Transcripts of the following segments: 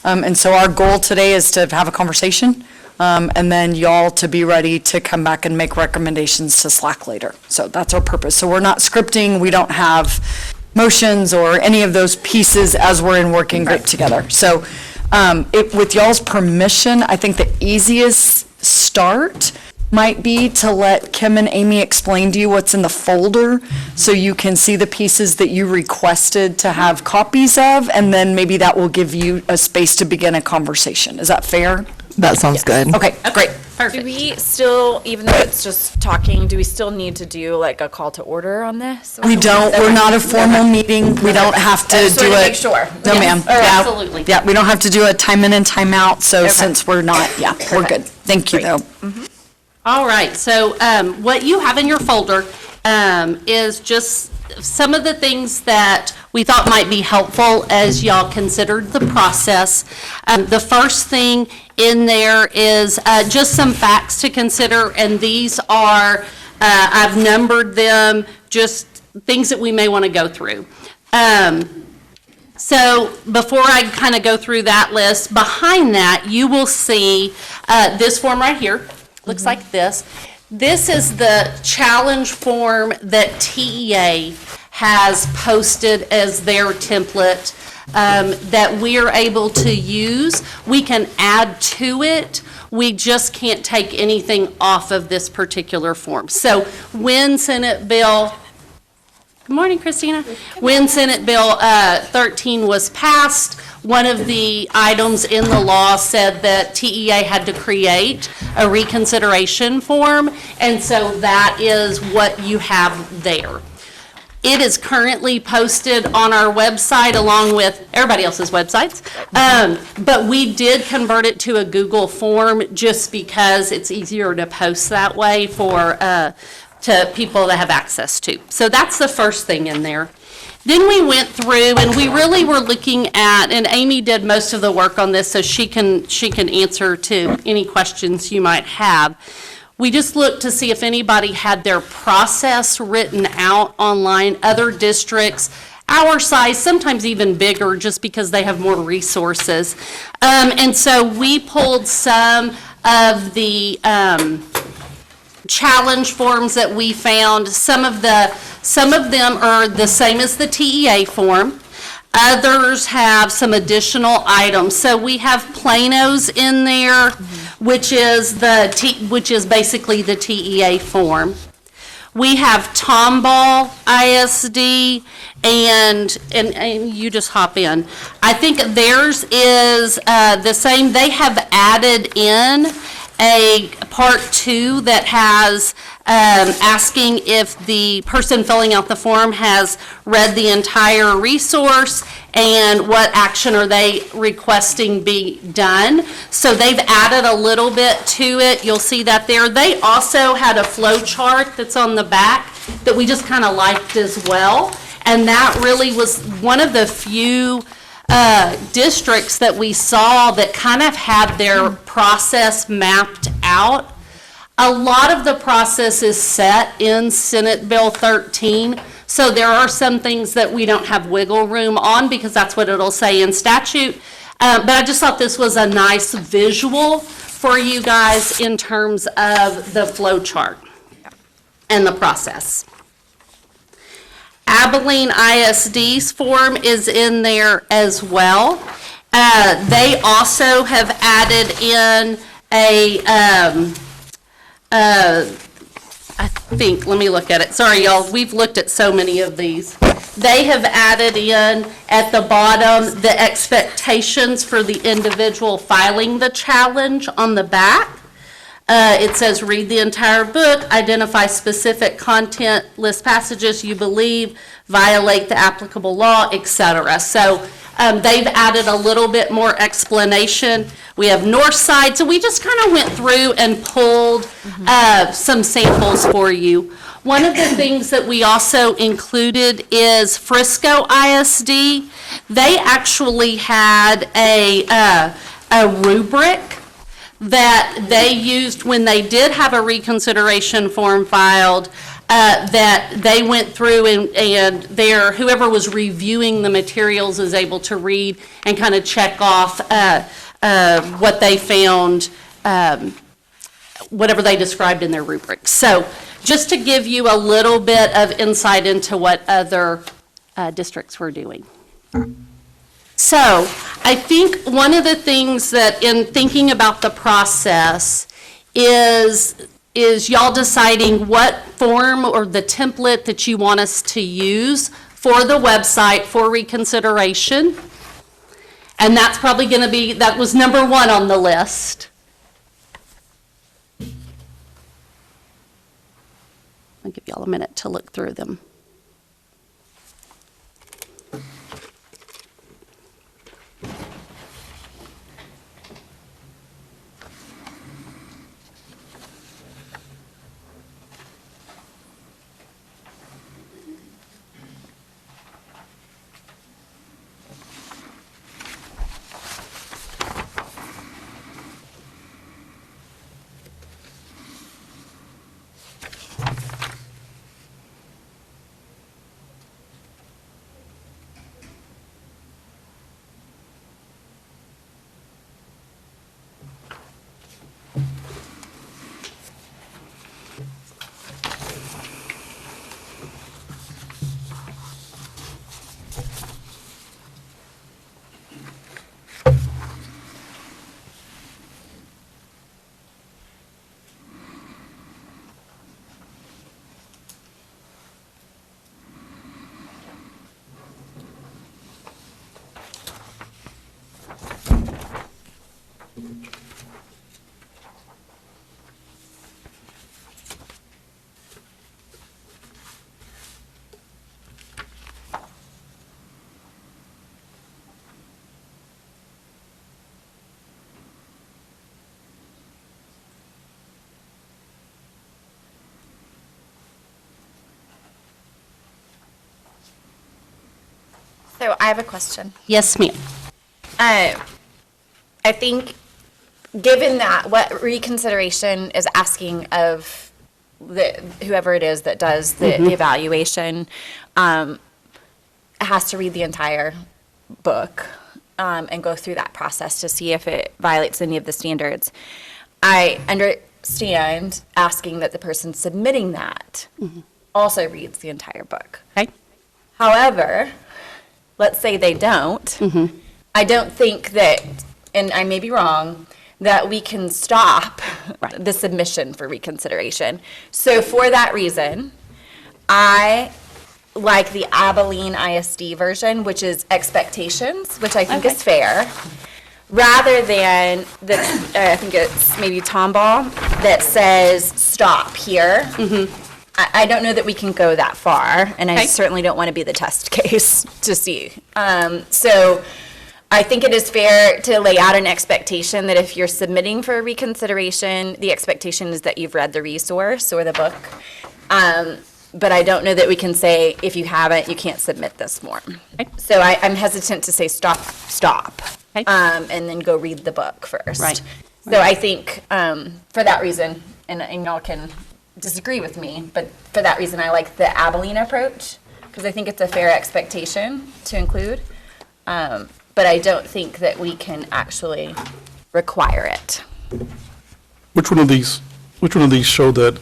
And so our goal today is to have a conversation, and then y'all to be ready to come back and make recommendations to SLAC later. So that's our purpose. So we're not scripting, we don't have motions or any of those pieces as we're in working group together. So with y'all's permission, I think the easiest start might be to let Kim and Amy explain to you what's in the folder so you can see the pieces that you requested to have copies of, and then maybe that will give you a space to begin a conversation. Is that fair? That sounds good. Okay, great. Perfect. Do we still, even though it's just talking, do we still need to do like a call to order on this? We don't, we're not a formal meeting. We don't have to just do wanted to it. make sure. No, Yes. ma'am. Oh, Yeah. absolutely. Yeah, we don't have to do a time in and time out, so Okay. since we're not, yeah, we're good. Thank you, though. All right, so what you have in your folder is just some of the things that we thought might be helpful as y'all considered the process. The first thing in there is just some facts to consider, and these are, I've numbered them, just things that we may want to go through. So before I kind of go through that list, behind that, you will see this form right here. Looks like this. This is the challenge form that TEA has posted as their template that we're able to use. We can add to it. We just can't take anything off of this particular form. So when Senate Bill, good morning, Christina. When Senate Bill 13 was passed, one of the items in the law said that TEA had to create a reconsideration form, and so that is what you have there. It is currently posted on our website along with everybody else's websites, but we did convert it to a Google form just because it's easier to post that way for to people that have access to. So that's the first thing in there. Then we went through and we really were looking at, and Amy did most of the work on this so she can answer to any questions you might have. We just looked to see if anybody had their process written out online, other districts, our size, sometimes even bigger, just because they have more resources. And so we pulled some of the challenge forms that we found. Some of them are the same as the TEA form. Others have some additional items. So we have Plano's in there, which is basically the TEA form. We have Tomball ISD, and you just hop in. I think theirs is the same. They have added in a part 2 that has asking if the person filling out the form has read the entire resource and what action are they requesting be done. So they've added a little bit to it. You'll see that there. They also had a flow chart that's on the back that we just kind of liked as well. And that really was one of the few districts that we saw that kind of had their process mapped out. A lot of the process is set in Senate Bill 13, so there are some things that we don't have wiggle room on because that's what it'll say in statute. But I just thought this was a nice visual for you guys in terms of the flow chart and the process. Abilene ISD's form is in there as well. They also have added in I think, let me look at it. Sorry, y'all, we've looked at so many of these. They have added in at the bottom the expectations for the individual filing the challenge on the back. It says, read the entire book, identify specific content, list passages you believe violate the applicable law, etc. So they've added a little bit more explanation. We have north side, so we just kind of went through and pulled some samples for you. One of the things that we also included is Frisco ISD. They actually had a rubric that they used when they did have a reconsideration form filed. that they went through and whoever was reviewing the materials is able to read and kind of check off what they found, whatever they described in their rubric. So just to give you a little bit of insight into what other districts were doing. So I think one of the things that in thinking about the process is y'all deciding what form or the template that you want us to use for the website for reconsideration. And that's probably going to be, that was number one on the list. I'll give y'all a minute to look through them. So I have a question. Yes, ma'am. I think, given that what reconsideration is asking of whoever it is that does the evaluation, has to read the entire book and go through that process to see if it violates any of the standards. I understand asking that the person submitting that also reads the entire book. Okay. However, let's say they don't. I don't think that, and I may be wrong, that we can stop the submission for reconsideration. So for that reason, I like the Abilene ISD version, which is expectations, which I think is fair, rather than I think it's maybe Tomball that says stop here. I don't know that we can go that far, and I certainly don't want to be the test case to see. So I think it is fair to lay out an expectation that if you're submitting for reconsideration, the expectation is that you've read the resource or the book. But I don't know that we can say, if you haven't, you can't submit this form. So I'm hesitant to say stop, and then go read the book first. Right. So I think for that reason, and y'all can disagree with me, but for that reason, I like the Abilene approach, because I think it's a fair expectation to include. But I don't think that we can actually require it. Which one of these show that?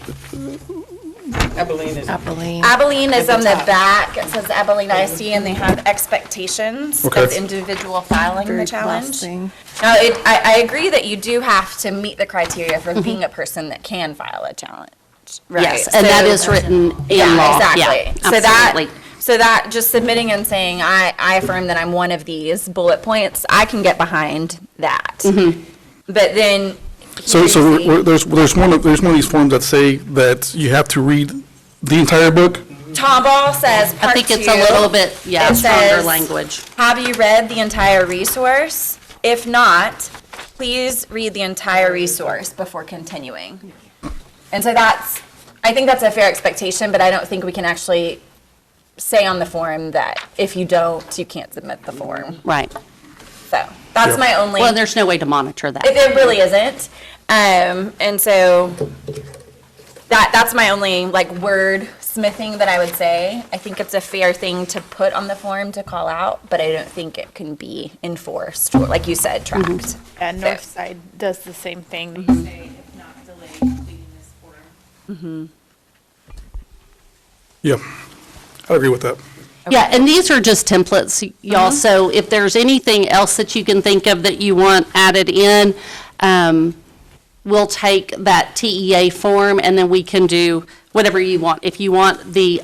Abilene. Abilene is on the back. It says Abilene ISD, and they have expectations Okay. of individual filing the Very challenge. last thing. Now, I agree that you do have to meet the criteria for being a person that can file a challenge, right? Yes, and that is written in law. Exactly. Yeah, absolutely. So that just submitting and saying, I affirm that I'm one of these bullet points, I can get behind that. But then. So there's one of these forms that say that you have to read the entire book. Tomball says I part think it's two, a little bit, it stronger says, language. Have you read the entire resource? If not, please read the entire resource before continuing. And so I think that's a fair expectation, but I don't think we can actually say on the form that if you don't, you can't submit the form. Right. So that's my only. Well, there's no way to monitor that. It really isn't. And so that's my only word wordsmithing that I would say. I think it's a fair thing to put on the form to call out, but I don't think it can be enforced, or like you said, tracked. And So- Northside does the same thing. They say, if not delayed, completing this form. Yeah, I agree with that. Yeah, and these are just templates, y'all, so if there's anything else that you can think of that you want added in, we'll take that TEA form, and then we can do whatever you want. If you want the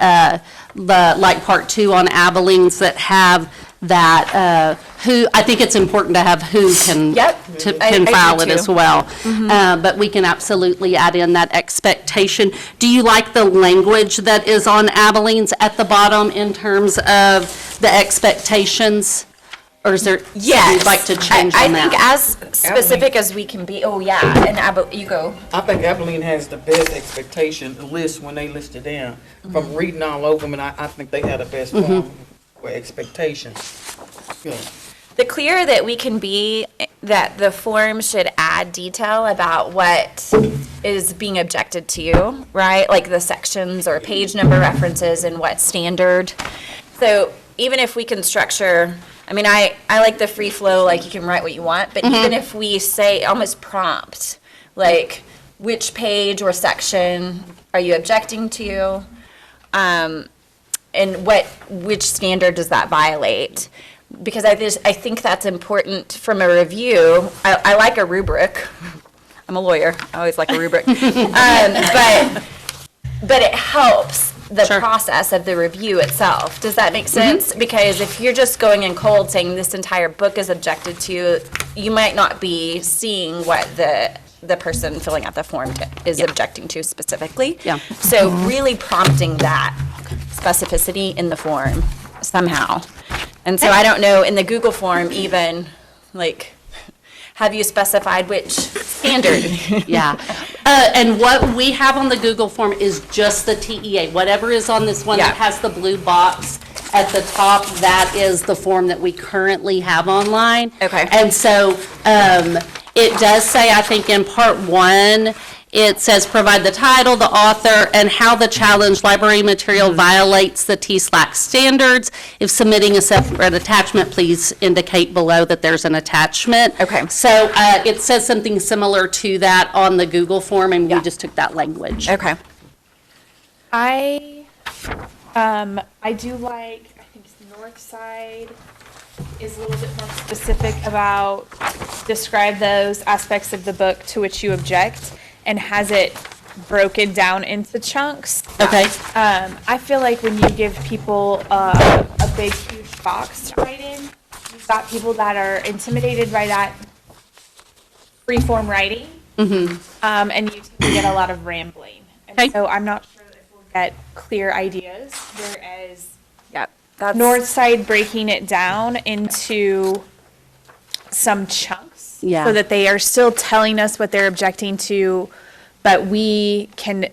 like part 2 on Abilene's that have that, who, I think it's important to have who can, Yep. I can do file it as too. well. But we can absolutely add in that expectation. Do you like the language that is on Abilene's at the bottom in terms of the expectations? Or is there, Yes. you'd like to change I on think that? as specific as we can be. Oh, yeah, and you go. I think Abilene has the best expectation list when they list it down. From reading all over them, and I think they have the best form for expectations. Good. The clearer that we can be, that the form should add detail about what is being objected to, right? Like the sections or page number references and what standard. So even if we can structure, I mean, I like the free flow, like you can write what you want, but even if we say, almost prompt, like which page or section are you objecting to? And which standard does that violate? Because I think that's important from a review. I like a rubric. I'm a lawyer. I always like a rubric. But it helps the Sure. process of the review itself. Does that make sense? Because if you're just going in cold saying this entire book is objected to, you might not be seeing what the person filling out the form is objecting to specifically. Yeah. So really prompting that specificity in the form somehow. And so I don't know, in the Google form even, like, have you specified which standard? Yeah. And what we have on the Google form is just the TEA. Whatever is on this one that Yeah. has the blue box at the top, that is the form that we currently have online. Okay. And so it does say, I think in part 1, it says provide the title, the author, and how the challenged library material violates the SLAC standards. If submitting a separate attachment, please indicate below that there's an attachment. Okay. So it says something similar to that on the Google form, and we just took that language. Okay. I do like, I think it's North Side is a little bit more specific about, describe those aspects of the book to which you object, and has it broken down into chunks. Okay. I feel like when you give people a big, huge box to write in, you've got people that are intimidated by that free-form writing. And you typically get a lot of rambling. And Okay. so I'm not sure if we'll get clear ideas, whereas Yep. That's North Side breaking it down into some chunks. Yeah. So that they are still telling us what they're objecting to, but we can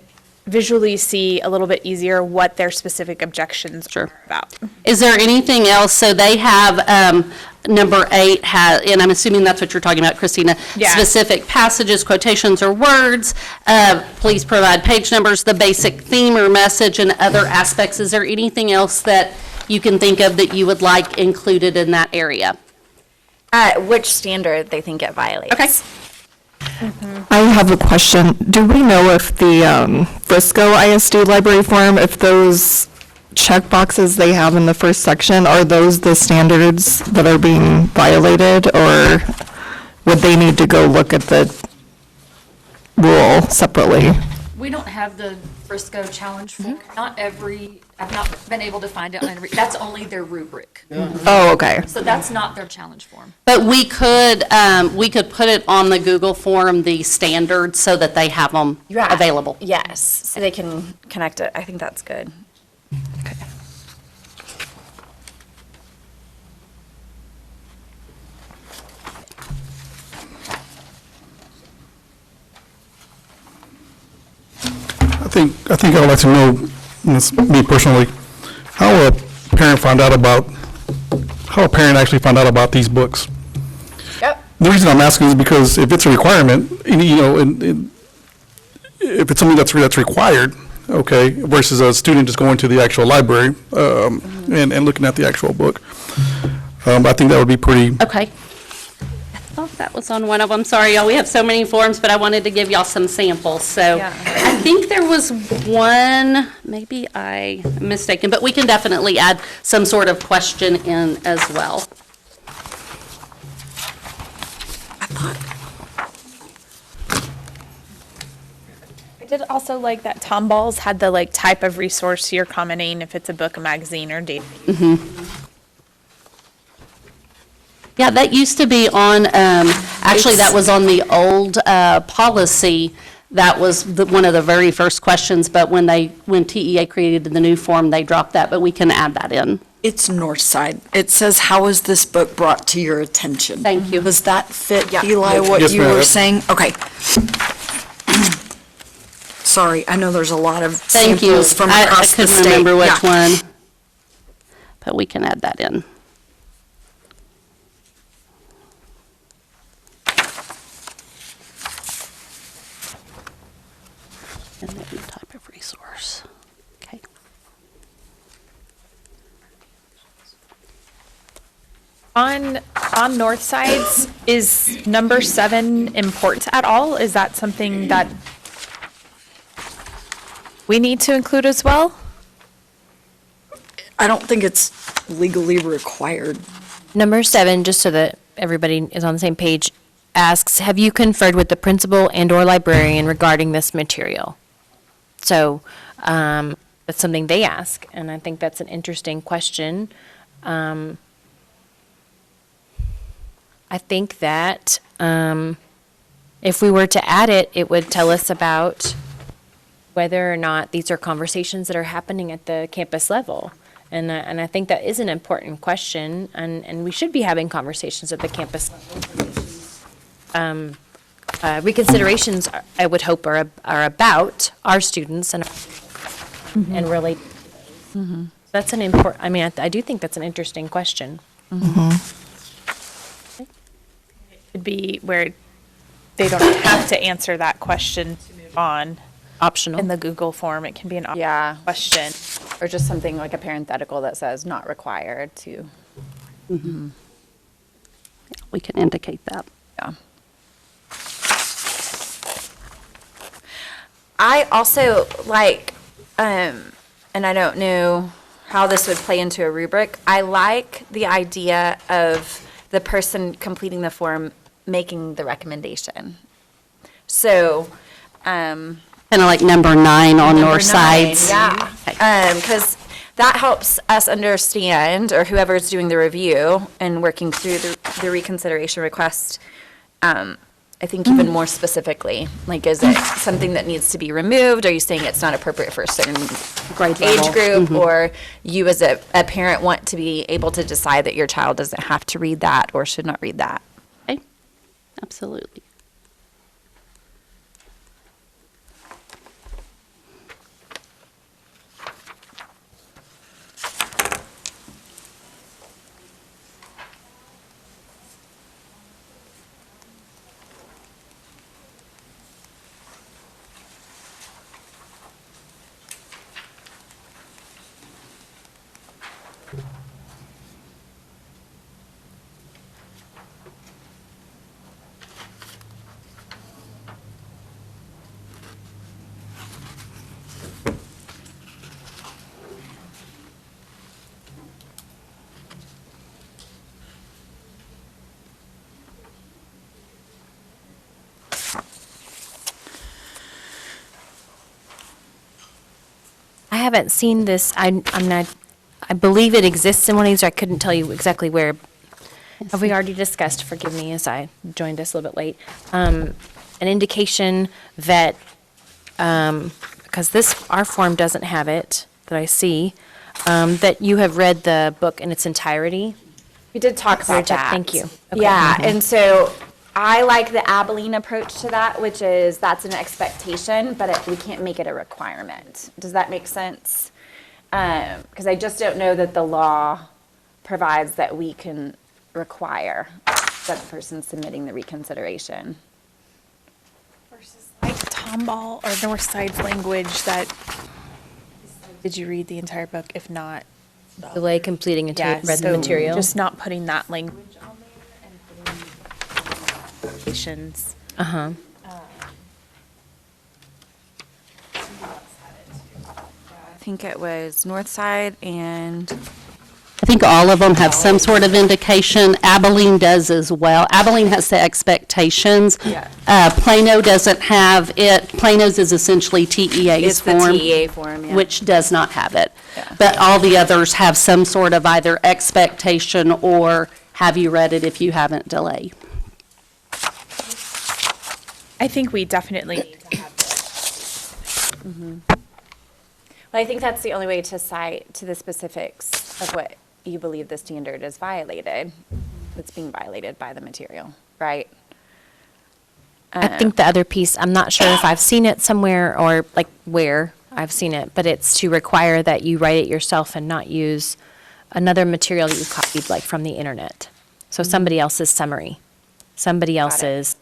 visually see a little bit easier what their specific objections are about. Is there anything else? So they have, number 8, and I'm assuming that's what you're talking about, Christina. Yeah. Specific passages, quotations, or words. Please provide page numbers, the basic theme or message, and other aspects. Is there anything else that you can think of that you would like included in that area? which standard they think it violates. Okay. I have a question. Do we know if the Frisco ISD library form, if those check boxes they have in the first section, are those the standards that are being violated, or would they need to go look at the rule separately? We don't have the Frisco challenge form. Not every, I've not been able to find it on, that's only their rubric. Oh, okay. So that's not their challenge form. But we could put it on the Google form, the standards, so that they have them Yeah. available. Yes, so they can connect it. I think that's good. I think I'd like to know, and this is me personally, how a parent actually found out about these books. Yep. The reason I'm asking is because if it's a requirement, if it's something that's required, okay, versus a student just going to the actual library and looking at the actual book. I think that would be pretty, Okay. I thought that was on one of them. Sorry, y'all, we have so many forms, but I wanted to give y'all some samples. So Yeah. I think there was one, maybe I'm mistaken, but we can definitely add some sort of question in as well. I did also like that Tom Balls had the like type of resource you're commenting, if it's a book, a magazine, or data. Yeah, that used to be on, actually, that was on the old policy. That was one of the very first questions, but when TEA created the new form, they dropped that, but we can add that in. It's north side. It says, how was this book brought to your attention? Thank you. Does that fit, Eli, what Yes, you ma'am. were saying? Okay. Sorry, I know there's a lot of Thank you. samples from across the I state. couldn't remember which Yeah. one, but we can add that in. And then type of resource. Okay. On north sides, is number 7 important at all? Is that something that we need to include as well? I don't think it's legally required. Number 7, just so that everybody is on the same page, asks, have you conferred with the principal and/or librarian regarding this material? So that's something they ask, and I think that's an interesting question. I think that if we were to add it, it would tell us about whether or not these are conversations that are happening at the campus level. And I think that is an important question, and we should be having conversations at the campus level. Reconsiderations, I would hope, are about our students and relate. That's an important, I mean, I do think that's an interesting question. It'd be where they don't have to answer that question to move on. Optional. In the Google form, it can be an Yeah. question. Or just something like a parenthetical that says not required to, We can indicate that. yeah. I also like, and I don't know how this would play into a rubric, I like the idea of the person completing the form making the recommendation. So, Kind of like number 9 on north sides. yeah, because that helps us understand, or whoever's doing the review and working through the reconsideration request, I think even more specifically, like, is it something that needs to be removed? Are you saying it's not appropriate for a certain Grade age level. group? Or you as a parent want to be able to decide that your child doesn't have to read that or should not read that? Okay. Absolutely. I haven't seen this, I'm not, I believe it exists in one of these, or I couldn't tell you exactly where. Have we already discussed, forgive me as I joined us a little bit late, an indication that, because our form doesn't have it, that I see, that you have read the book in its entirety? We did talk about that. Thank you. Okay. Yeah, and so I like the Abilene approach to that, which is that's an expectation, but we can't make it a requirement. Does that make sense? Because I just don't know that the law provides that we can require that the person submitting the reconsideration. Versus like Tomball or Northside's language that Did you read the entire book? If not, Delay completing until yeah, you've read the so material. just not putting that language on there and putting quotations. Uh-huh. I think it was North Side and I think all of them have some sort of indication. Abilene does as well. Abilene has the expectations. Plano doesn't have it. Plano's is essentially TEA's it's the form. TEA form, yeah. Which does not have it. Yeah. But all the others have some sort of either expectation or have you read it if you haven't delay. I think we definitely need to have this. Well, I think that's the only way to cite to the specifics of what you believe the standard is violated, that's being violated by the material, right? I think the other piece, I'm not sure if I've seen it somewhere or like where I've seen it, but it's to require that you write it yourself and not use another material that you copied like from the internet. So somebody else's summary, somebody else's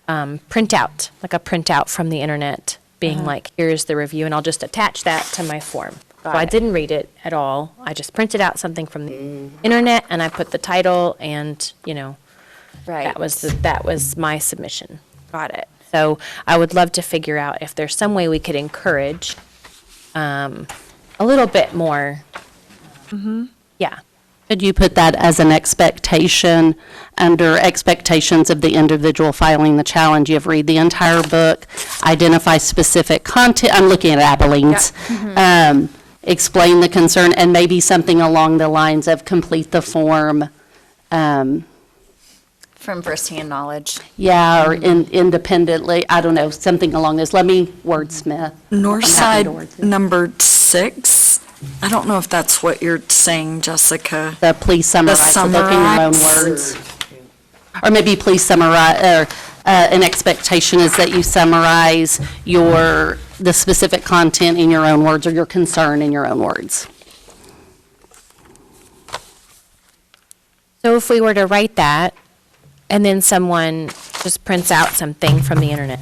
printout, like a printout from the internet being like, here's the review, and I'll just attach that to my form. So I didn't read it at all. I just printed out something from the internet and I put the title and, you know, Right. that was my submission. Got it. So I would love to figure out if there's some way we could encourage a little bit more. Yeah. Could you put that as an expectation under expectations of the individual filing the challenge? You have read the entire book, identify specific content. I'm looking at Abilene's. Explain the concern and maybe something along the lines of complete the form. From firsthand knowledge. Yeah, or independently, I don't know, something along those. Let me wordsmith. North I'm happy to Side wordsmith. number 6, I don't know if that's what you're saying, Jessica. The please summarize, so look in your own summarize. words. Or maybe please summarize, or an expectation is that you summarize the specific content in your own words or your concern in your own words. So if we were to write that and then someone just prints out something from the internet,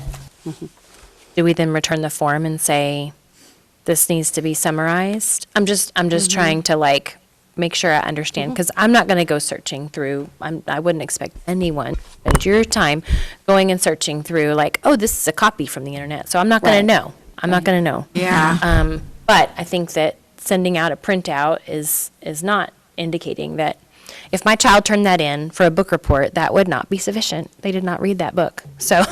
do we then return the form and say, this needs to be summarized? I'm just trying to like make sure I understand, because I'm not going to go searching through. I wouldn't expect anyone to spend your time going and searching through like, oh, this is a copy from the internet. So I'm not going to know. I'm not going to know. Yeah. But I think that sending out a printout is not indicating that if my child turned that in for a book report, that would not be sufficient. They did not read that book. So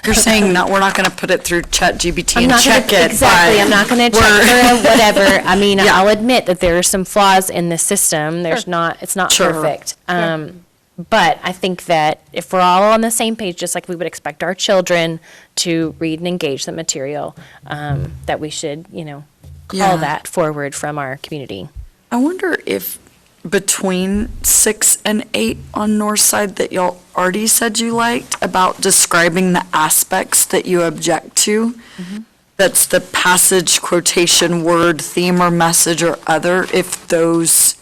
You're saying no, we're not going to put it through ChatGPT I'm and not check gonna, it. exactly. but I'm not going to check we're- for whatever. I mean, Yeah. I'll admit that there are some flaws in the system. It's not Sure. perfect. But I think that if we're all on the same page, just like we would expect our children to read and engage the material, that we should, Yeah. call that forward from our community. I wonder if between 6 and 8 on North Side that y'all already said you liked about describing the aspects that you object to. That's the passage, quotation, word, theme, or message, or other, if those,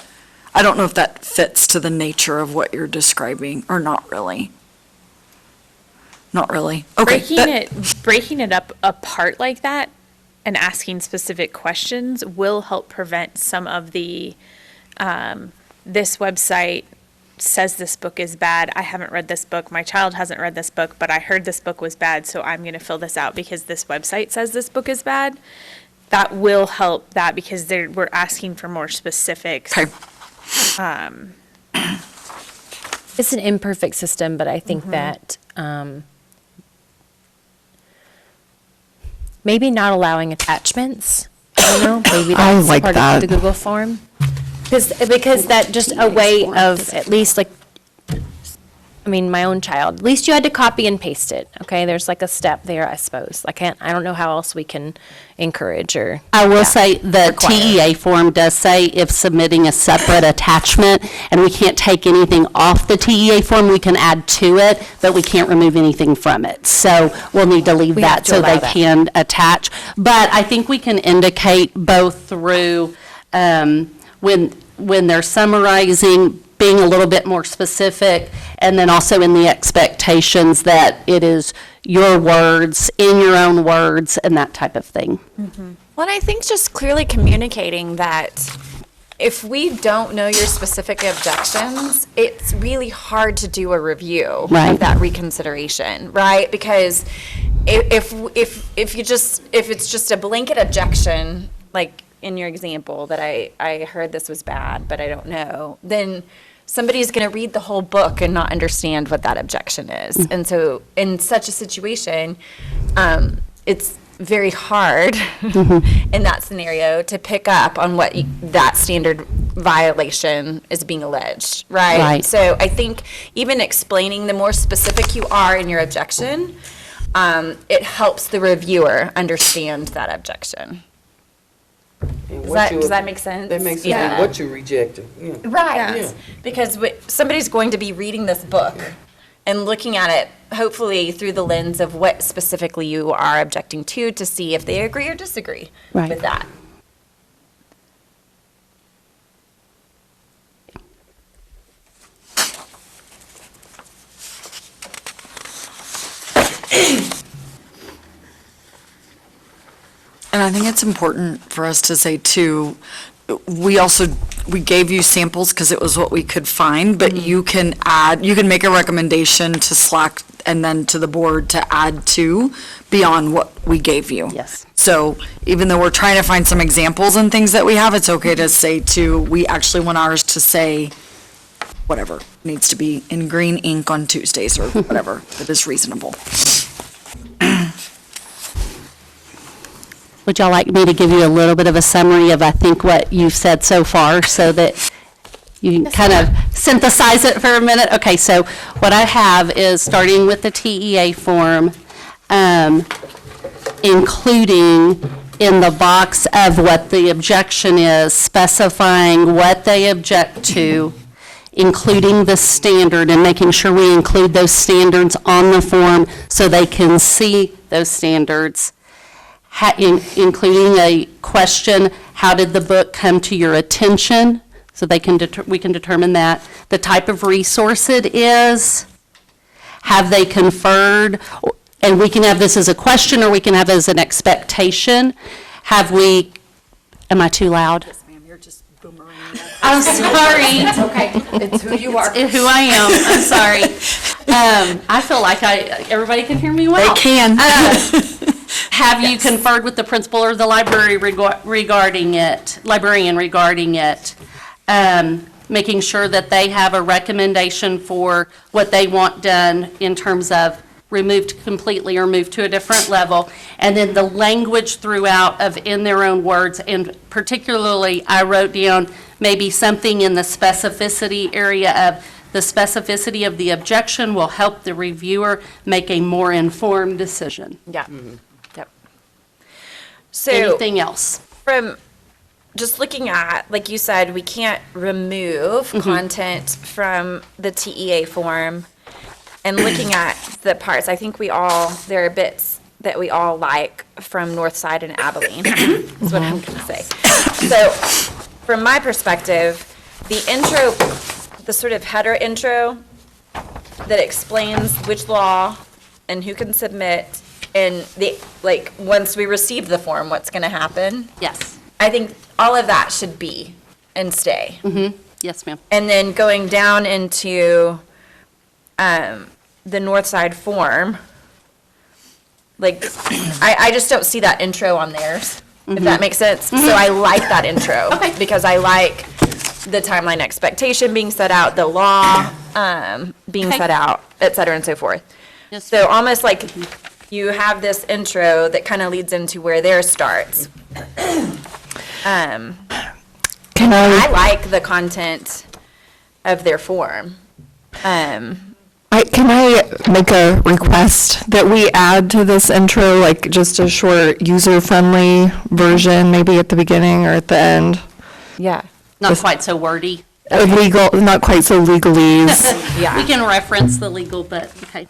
I don't know if that fits to the nature of what you're describing, or not really. Not really. Okay. Breaking it up apart like that and asking specific questions will help prevent some of the, this website says this book is bad. I haven't read this book. My child hasn't read this book, but I heard this book was bad, so I'm going to fill this out because this website says this book is bad. That will help that because we're asking for more specifics. Okay. It's an imperfect system, but I think that maybe not allowing attachments. I don't know. Maybe I that's like part that. of the Google form. Because that just a way of at least like, I mean, my own child, at least you had to copy and paste it. Okay, there's like a step there, I suppose. I don't know how else we can encourage or. I will say the TEA form does say if submitting a separate attachment, and we can't take anything off the TEA form, we can add to it, but we can't remove anything from it. So we'll need to leave We have that to so allow they that. can attach. But I think we can indicate both through, when they're summarizing, being a little bit more specific, and then also in the expectations that it is your words, in your own words, and that type of thing. Well, and I think just clearly communicating that if we don't know your specific objections, it's really hard to do a review Right. of that reconsideration, right? Because if it's just a blanket objection, like in your example that I heard this was bad, but I don't know, then somebody's going to read the whole book and not understand what that objection is. And so in such a situation, it's very hard in that scenario to pick up on what that standard violation is being alleged, right? Right. So I think even explaining, the more specific you are in your objection, it helps the reviewer understand that objection. And Does what that, you- does that make sense? That makes sense, Yeah. and what you rejected, yeah. Right. Yeah. Because somebody's going to be reading this book and looking at it, hopefully through the lens of what specifically you are objecting to see if they agree or disagree Right. with that. And I think it's important for us to say too, we gave you samples because it was what we could find, but you can make a recommendation to SLAC and then to the board to add to beyond what we gave you. Yes. So even though we're trying to find some examples and things that we have, it's okay to say too, we actually want ours to say whatever needs to be in green ink on Tuesdays or whatever that is reasonable. Would y'all like me to give you a little bit of a summary of, I think, what you've said so far, so that you can kind of synthesize it for a minute? Okay, so what I have is, starting with the TEA form, including in the box of what the objection is, specifying what they object to, including the standard, and making sure we include those standards on the form so they can see those standards. Including a question, how did the book come to your attention? So we can determine that. The type of resource it is. Have they conferred? And we can have this as a question, or we can have it as an expectation. Am I too loud? Yes, ma'am, you're just boomeranging. I'm sorry. It's okay. It's who you are. Who I am, I'm sorry. I feel like everybody can hear me well. They can. Have you conferred with the principal or the librarian regarding it? Making sure that they have a recommendation for what they want done in terms of removed completely or moved to a different level. And then the language throughout of in their own words, and particularly I wrote down maybe something in the specificity area of the specificity of the objection will help the reviewer make a more informed decision. Yeah. Yep. So Anything else? from just looking at, like you said, we can't remove content from the TEA form. And looking at the parts, I think there are bits that we all like from Northside and Abilene, is what I'm going to say. So from my perspective, the intro, the sort of header intro that explains which law and who can submit, and once we receive the form, what's going to happen. Yes. I think all of that should be and stay. Yes, ma'am. And then going down into the Northside form, I just don't see that intro on theirs, if that makes sense. So I like that intro. Because I like the timeline expectation being set out, the law being set out, et cetera, and so forth. Yes, So almost like you have this intro that kind of leads into where theirs starts. Can I like the content of their form. Can I make a request that we add to this intro, like just a short user-friendly version, maybe at the beginning or at the end? Yeah. Not quite so wordy. Legal, not quite so legalese. We can reference the legal, but, okay.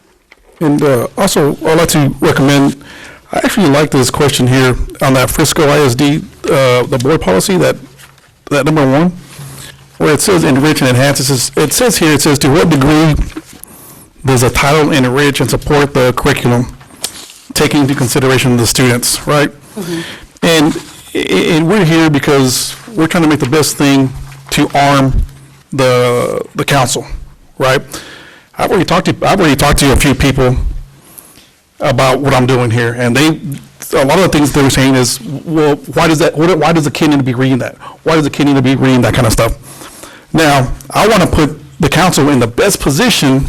And also, I'd like to recommend, I actually like this question here on that Frisco ISD, the board policy, that number 1. where it says enrich and enhance, it says here, it says, to what degree does a title enrich and support the curriculum, taking into consideration the students, right? And we're here because we're trying to make the best thing to arm the council, right? I've already talked to a few people about what I'm doing here, and a lot of the things they're saying is, well, why does the kid need to be reading that? Why does the kid need to be reading that kind of stuff? Now, I want to put the council in the best position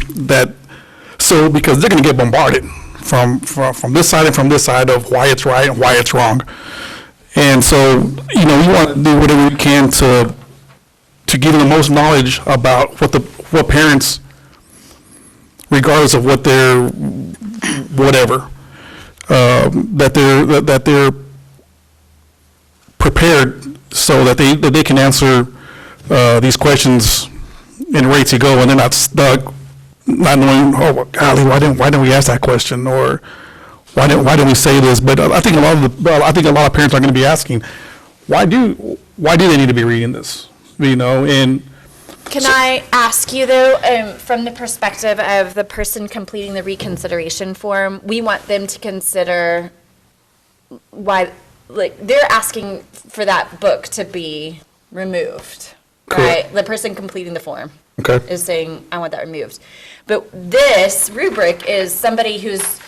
because they're going to get bombarded from this side and from this side of why it's right and why it's wrong. And so, we want to do whatever we can to give them the most knowledge about what parents, regardless of what their whatever, that they're prepared so that they can answer these questions and ready to go, and they're not stuck, not knowing, oh golly, why didn't we ask that question, or why didn't we say this? But I think a lot of parents are going to be asking, why do they need to be reading this? And Can I ask you though, from the perspective of the person completing the reconsideration form, we want them to consider why, like, they're asking for that book to be removed, right? Correct. The person completing the form Okay. is saying, I want that removed. But this rubric is somebody who's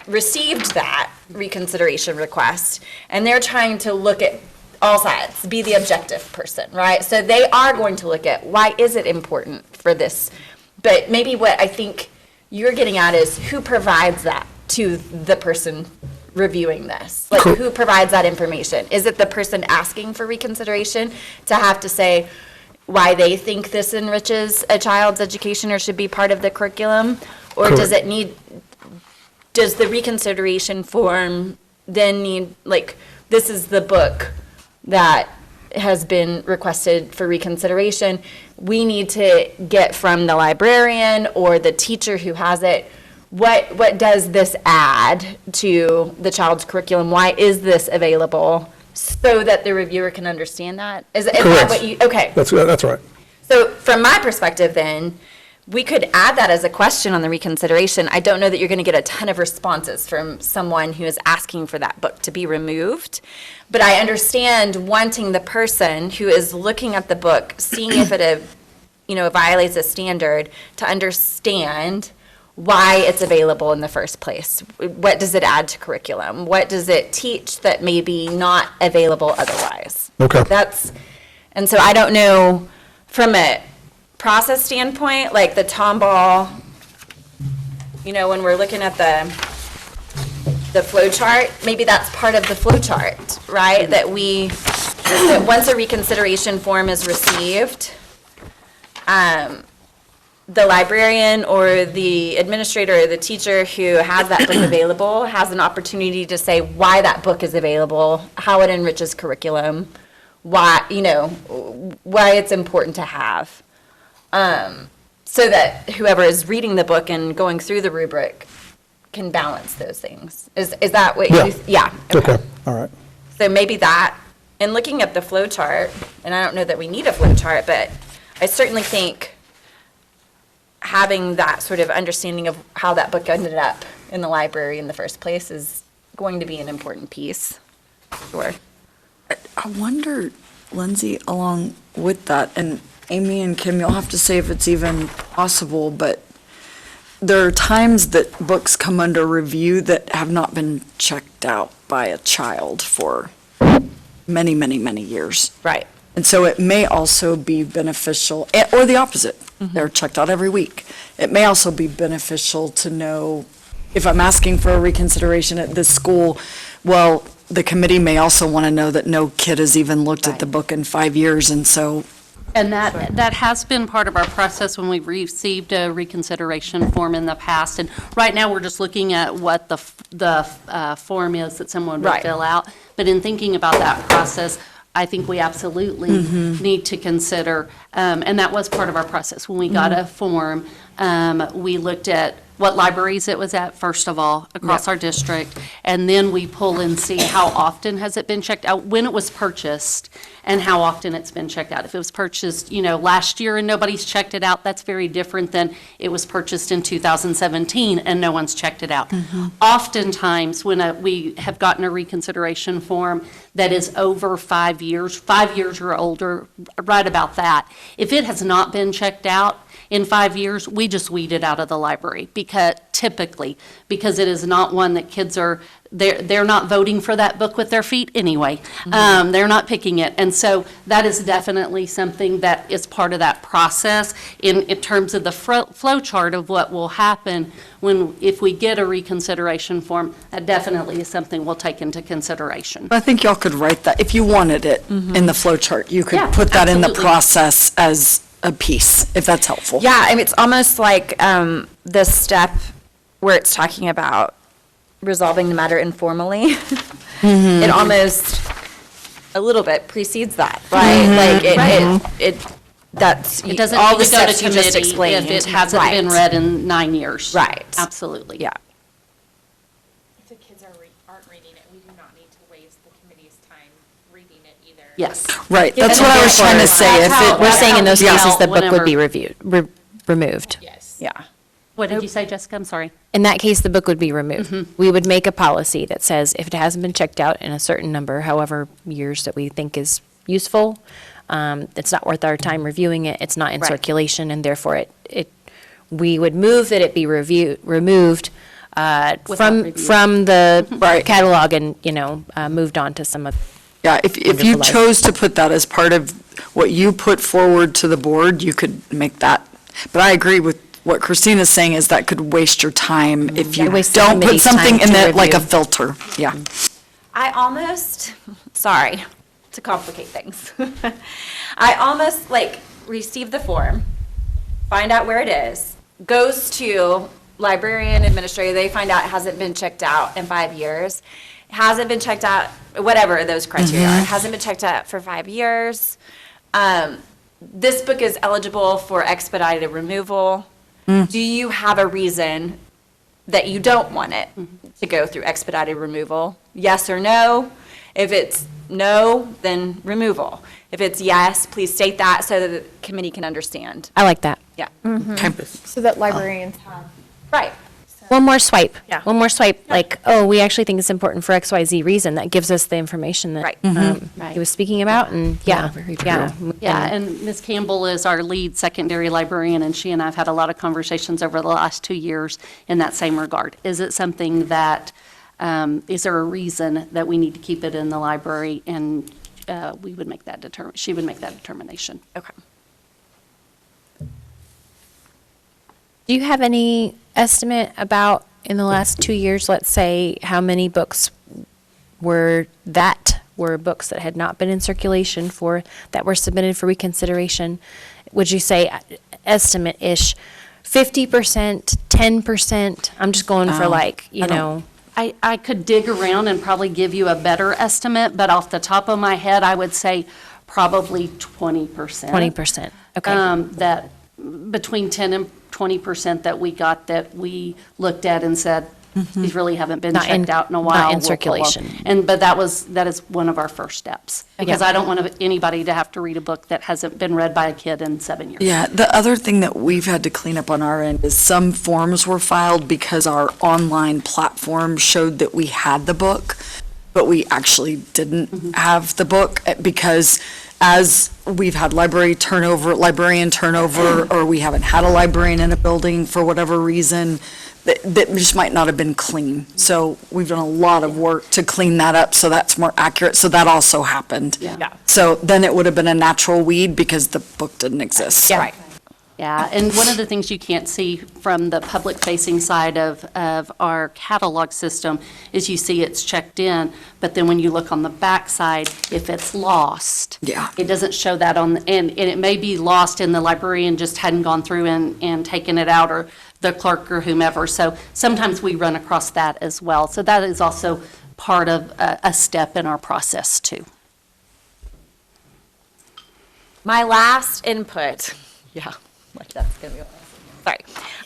received that reconsideration request, and they're trying to look at all sides, be the objective person, right? So they are going to look at, why is it important for this? But maybe what I think you're getting at is, who provides that to the person reviewing this? Like, who provides that information? Is it the person asking for reconsideration to have to say why they think this enriches a child's education or should be part of the curriculum? Or does the reconsideration form then need, like, this is the book that has been requested for reconsideration, we need to get from the librarian or the teacher who has it, what does this add to the child's curriculum? Why is this available? So that the reviewer can understand that? Is that what you, okay. That's right. So from my perspective then, we could add that as a question on the reconsideration. I don't know that you're going to get a ton of responses from someone who is asking for that book to be removed. But I understand wanting the person who is looking at the book, seeing if it violates a standard, to understand why it's available in the first place. What does it add to curriculum? What does it teach that may be not available otherwise? Okay. And so I don't know, from a process standpoint, like the Tomball, when we're looking at the flow chart, maybe that's part of the flow chart, right? That once a reconsideration form is received, the librarian or the administrator or the teacher who has that book available has an opportunity to say why that book is available, how it enriches curriculum, why it's important to have. So that whoever is reading the book and going through the rubric can balance those things. Is that what you? Yeah. Okay, all right. So maybe that, and looking at the flow chart, and I don't know that we need a flow chart, but I certainly think having that sort of understanding of how that book ended up in the library in the first place is going to be an important piece. Sure. I wonder, Lindsay, along with that, and Amy and Kim, you'll have to say if it's even possible, but there are times that books come under review that have not been checked out by a child for many, many, many years. Right. And so it may also be beneficial, or the opposite, they're checked out every week. It may also be beneficial to know, if I'm asking for a reconsideration at this school, well, the committee may also want to know that no kid has even looked at the book in 5 years, and so. And that has been part of our process when we've received a reconsideration form in the past. And right now, we're just looking at what the form is that someone would fill out. But in thinking about that process, I think we absolutely need to consider, and that was part of our process. When we got a form, we looked at what libraries it was at, first of all, across our district, and then we pull and see how often has it been checked out, when it was purchased, and how often it's been checked out. If it was purchased, last year and nobody's checked it out, that's very different than it was purchased in 2017 and no one's checked it out. Oftentimes, when we have gotten a reconsideration form that is over 5 years or older, right about that, if it has not been checked out in 5 years, we just weed it out of the library, because it is not one that kids are, they're not voting for that book with their feet anyway. They're not picking it. And so that is definitely something that is part of that process in terms of the flow chart of what will happen if we get a reconsideration form. That definitely is something we'll take into consideration. I think y'all could write that, if you wanted it in the flow chart, you could Yeah, put that in the absolutely. process as a piece, if that's helpful. Yeah, it's almost like the step where it's talking about resolving the matter informally. It almost a little bit precedes that, right? Like that's It doesn't all need the to go to steps you just committee explained. if it hasn't been Right. read in 9 years. Right. Absolutely. Yeah. If the kids aren't reading it, we do not need to waste the committee's time reading it either. Yes. Right, Yeah, that's and what I was trying to therefore- say. If it, We're saying in those Yeah. cases, the book would be Whenever. removed. Yes. Yeah. What did you say, Jessica? I'm sorry. In that case, the book would be removed. We would make a policy that says if it hasn't been checked out in a certain number, however years that we think is useful, it's not worth our time reviewing it, it's not in Right. circulation, and therefore we would move that it be removed Without review. from the Right. catalog and, moved on to some of. yeah, if you Wonderful life. chose to put that as part of what you put forward to the board, you could make that. But I agree with what Christina's saying, is that could waste your time if you waste the don't put committee's something time in to it like a review. filter. Yeah. I almost, sorry to complicate things. I almost receive the form, find out where it is, goes to librarian, administrator, they find out it hasn't been checked out in 5 years, hasn't been checked out, whatever those criteria are, hasn't been checked out for 5 years. This book is eligible for expedited removal. Do you have a reason that you don't want it to go through expedited removal? Yes or no? If it's no, then removal. If it's yes, please state that so that the committee can understand. I like that. Yeah. Okay. So that librarians have. Right. One more swipe. Yeah. One more swipe, we actually think it's important for XYZ reason. That gives us the information that Right. he was speaking about, and yeah. Yeah, and Ms. Campbell is our lead secondary librarian, and she and I have had a lot of conversations over the last 2 years in that same regard. Is it something that, is there a reason that we need to keep it in the library? And she would make that determination. Okay. Do you have any estimate about, in the last 2 years, let's say, how many books were books that had not been in circulation that were submitted for reconsideration? Would you say, estimate-ish, 50%, 10%? I'm just going for I could dig around and probably give you a better estimate, but off the top of my head, I would say probably 20%. 20%. Okay. That between 10 and 20% that we got that we looked at and said, these really haven't been Not in- checked out in a not while. in We'll pull 'em. circulation. But that is one of our first steps. Because I don't want anybody to have to read a book that hasn't been read by a kid in 7 years. Yeah, the other thing that we've had to clean up on our end is some forms were filed because our online platform showed that we had the book, but we actually didn't have the book because as we've had librarian turnover, or we haven't had a librarian in a building for whatever reason, that just might not have been clean. So we've done a lot of work to clean that up so that's more accurate. So that also happened. Yeah. So then it would have been a natural weed because the book didn't exist. Right. Yeah, and one of the things you can't see from the public-facing side of our catalog system is you see it's checked in, but then when you look on the back side, if it's lost. Yeah. It doesn't show that and it may be lost and the librarian just hadn't gone through and taken it out, or the clerk or whomever. So sometimes we run across that as well. So that is also part of a step in our process too. My last input, that's gonna be, sorry.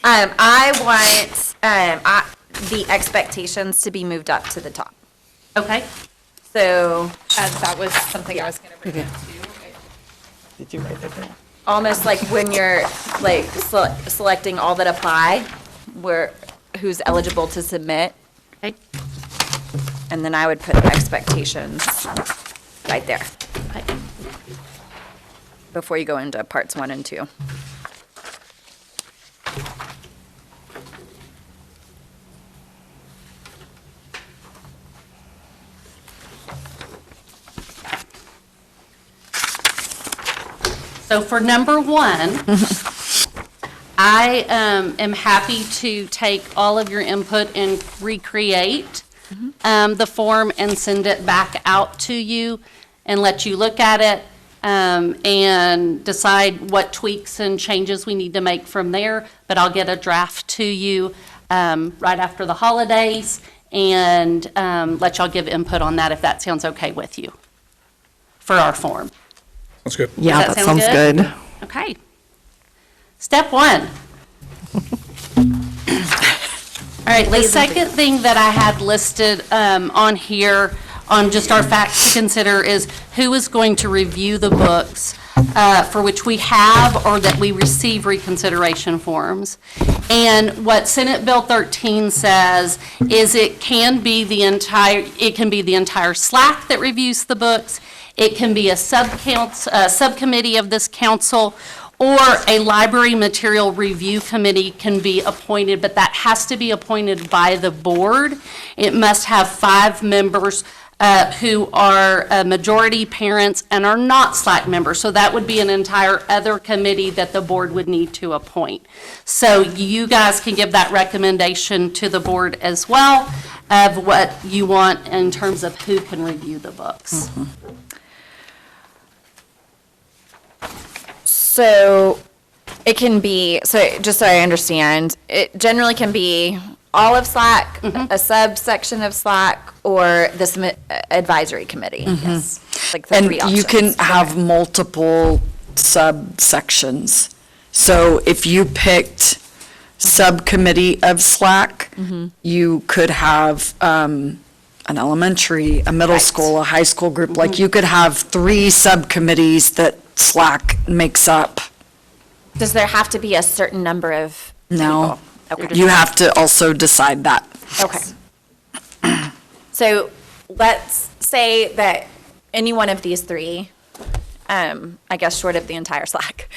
I want, the expectations to be moved up to the top. Okay? So, That was something I was gonna bring up too. Did you write that down? almost like when you're like selecting all that apply, who's eligible to submit, Okay. and then I would put the expectations right there Okay. before you go into parts 1 and 2. So for number 1, I am happy to take all of your input and recreate the form and send it back out to you and let you look at it and decide what tweaks and changes we need to make from there. But I'll get a draft to you right after the holidays and let y'all give input on that if that sounds okay with you for our form. That's good. Yeah, Does that sound sounds good? good. Okay. Step 1. All right, the second thing that I had listed on here, on just our facts to consider, is who is going to review the books for which we have or that we receive reconsideration forms. And what Senate Bill 13 says is it can be the entire SLAC that reviews the books. It can be a subcommittee of this council, or a library material review committee can be appointed, but that has to be appointed by the board. It must have 5 members who are majority parents and are not SLAC members. So that would be an entire other committee that the board would need to appoint. So you guys can give that recommendation to the board as well of what you want in terms of who can review the books. So it can be, so just so I understand, it generally can be all of SLAC, a subsection of SLAC, or this advisory committee. Yes. Like the 3 And options. you can have multiple subsections. So if you picked subcommittee of SLAC, you could have an elementary, a middle Right. school, a high school group. Like you could have 3 subcommittees that SLAC makes up. Does there have to be a certain number of No. people? Okay. You have to also decide that. Okay. So let's say that any one of these 3, I guess short of the entire SLAC,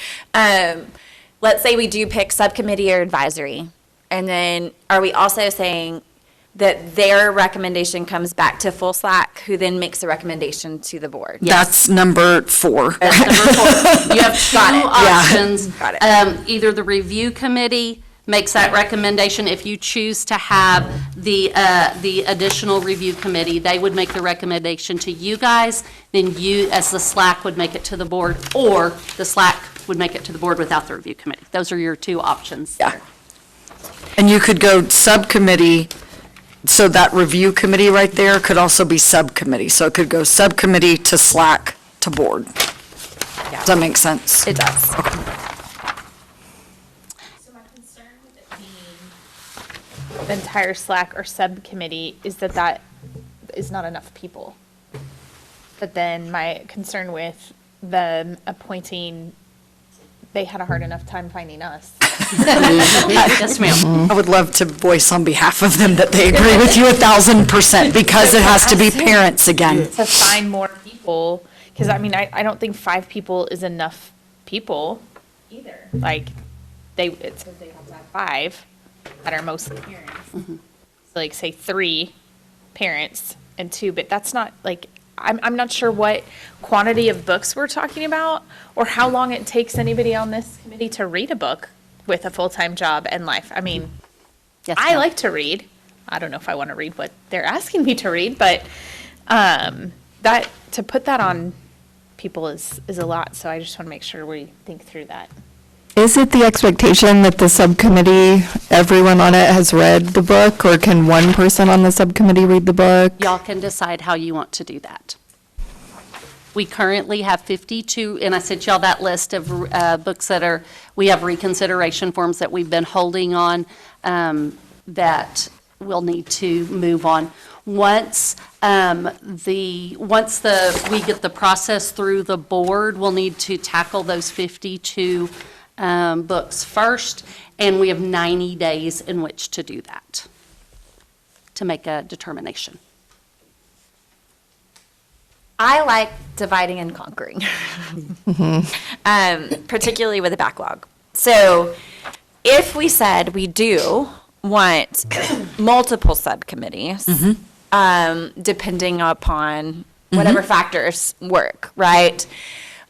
let's say we do pick subcommittee or advisory, and then are we also saying that their recommendation comes back to full SLAC, who then makes a recommendation to the board? That's number 4. That's number 4. You have 2 options. Got it. Either the review committee makes that recommendation. If you choose to have the additional review committee, they would make the recommendation to you guys. Then you, as the SLAC, would make it to the board, or the SLAC would make it to the board without the review committee. Those are your 2 options. Yeah. And you could go subcommittee, so that review committee right there could also be subcommittee. So it could go subcommittee to SLAC to board. Does that make sense? It does. So my concern with it being the entire SLAC or subcommittee is that is not enough people. But then my concern with them appointing, they had a hard enough time finding us. Yes, ma'am. I would love to voice on behalf of them that they agree with you 1,000% because it has to be parents again. To find more people, because I mean, I don't think 5 people is enough people either. Like, it says they have to have 5 that are mostly parents. So like, say 3 parents and 2, but that's not, like, I'm not sure what quantity of books we're talking about, or how long it takes anybody on this committee to read a book with a full-time job and life. I mean, Yes, I ma'am. like to read. I don't know if I want to read what they're asking me to read, but that, to put that on people is a lot, so I just want to make sure we think through that. Is it the expectation that the subcommittee, everyone on it has read the book, or can one person on the subcommittee read the book? Y'all can decide how you want to do that. We currently have 52, and I sent y'all that list of books we have reconsideration forms that we've been holding on that we'll need to move on. Once we get the process through the board, we'll need to tackle those 52 books first, and we have 90 days in which to do that, to make a determination. I like dividing and conquering, particularly with a backlog. So if we said we do want multiple subcommittees, depending upon whatever factors work, right?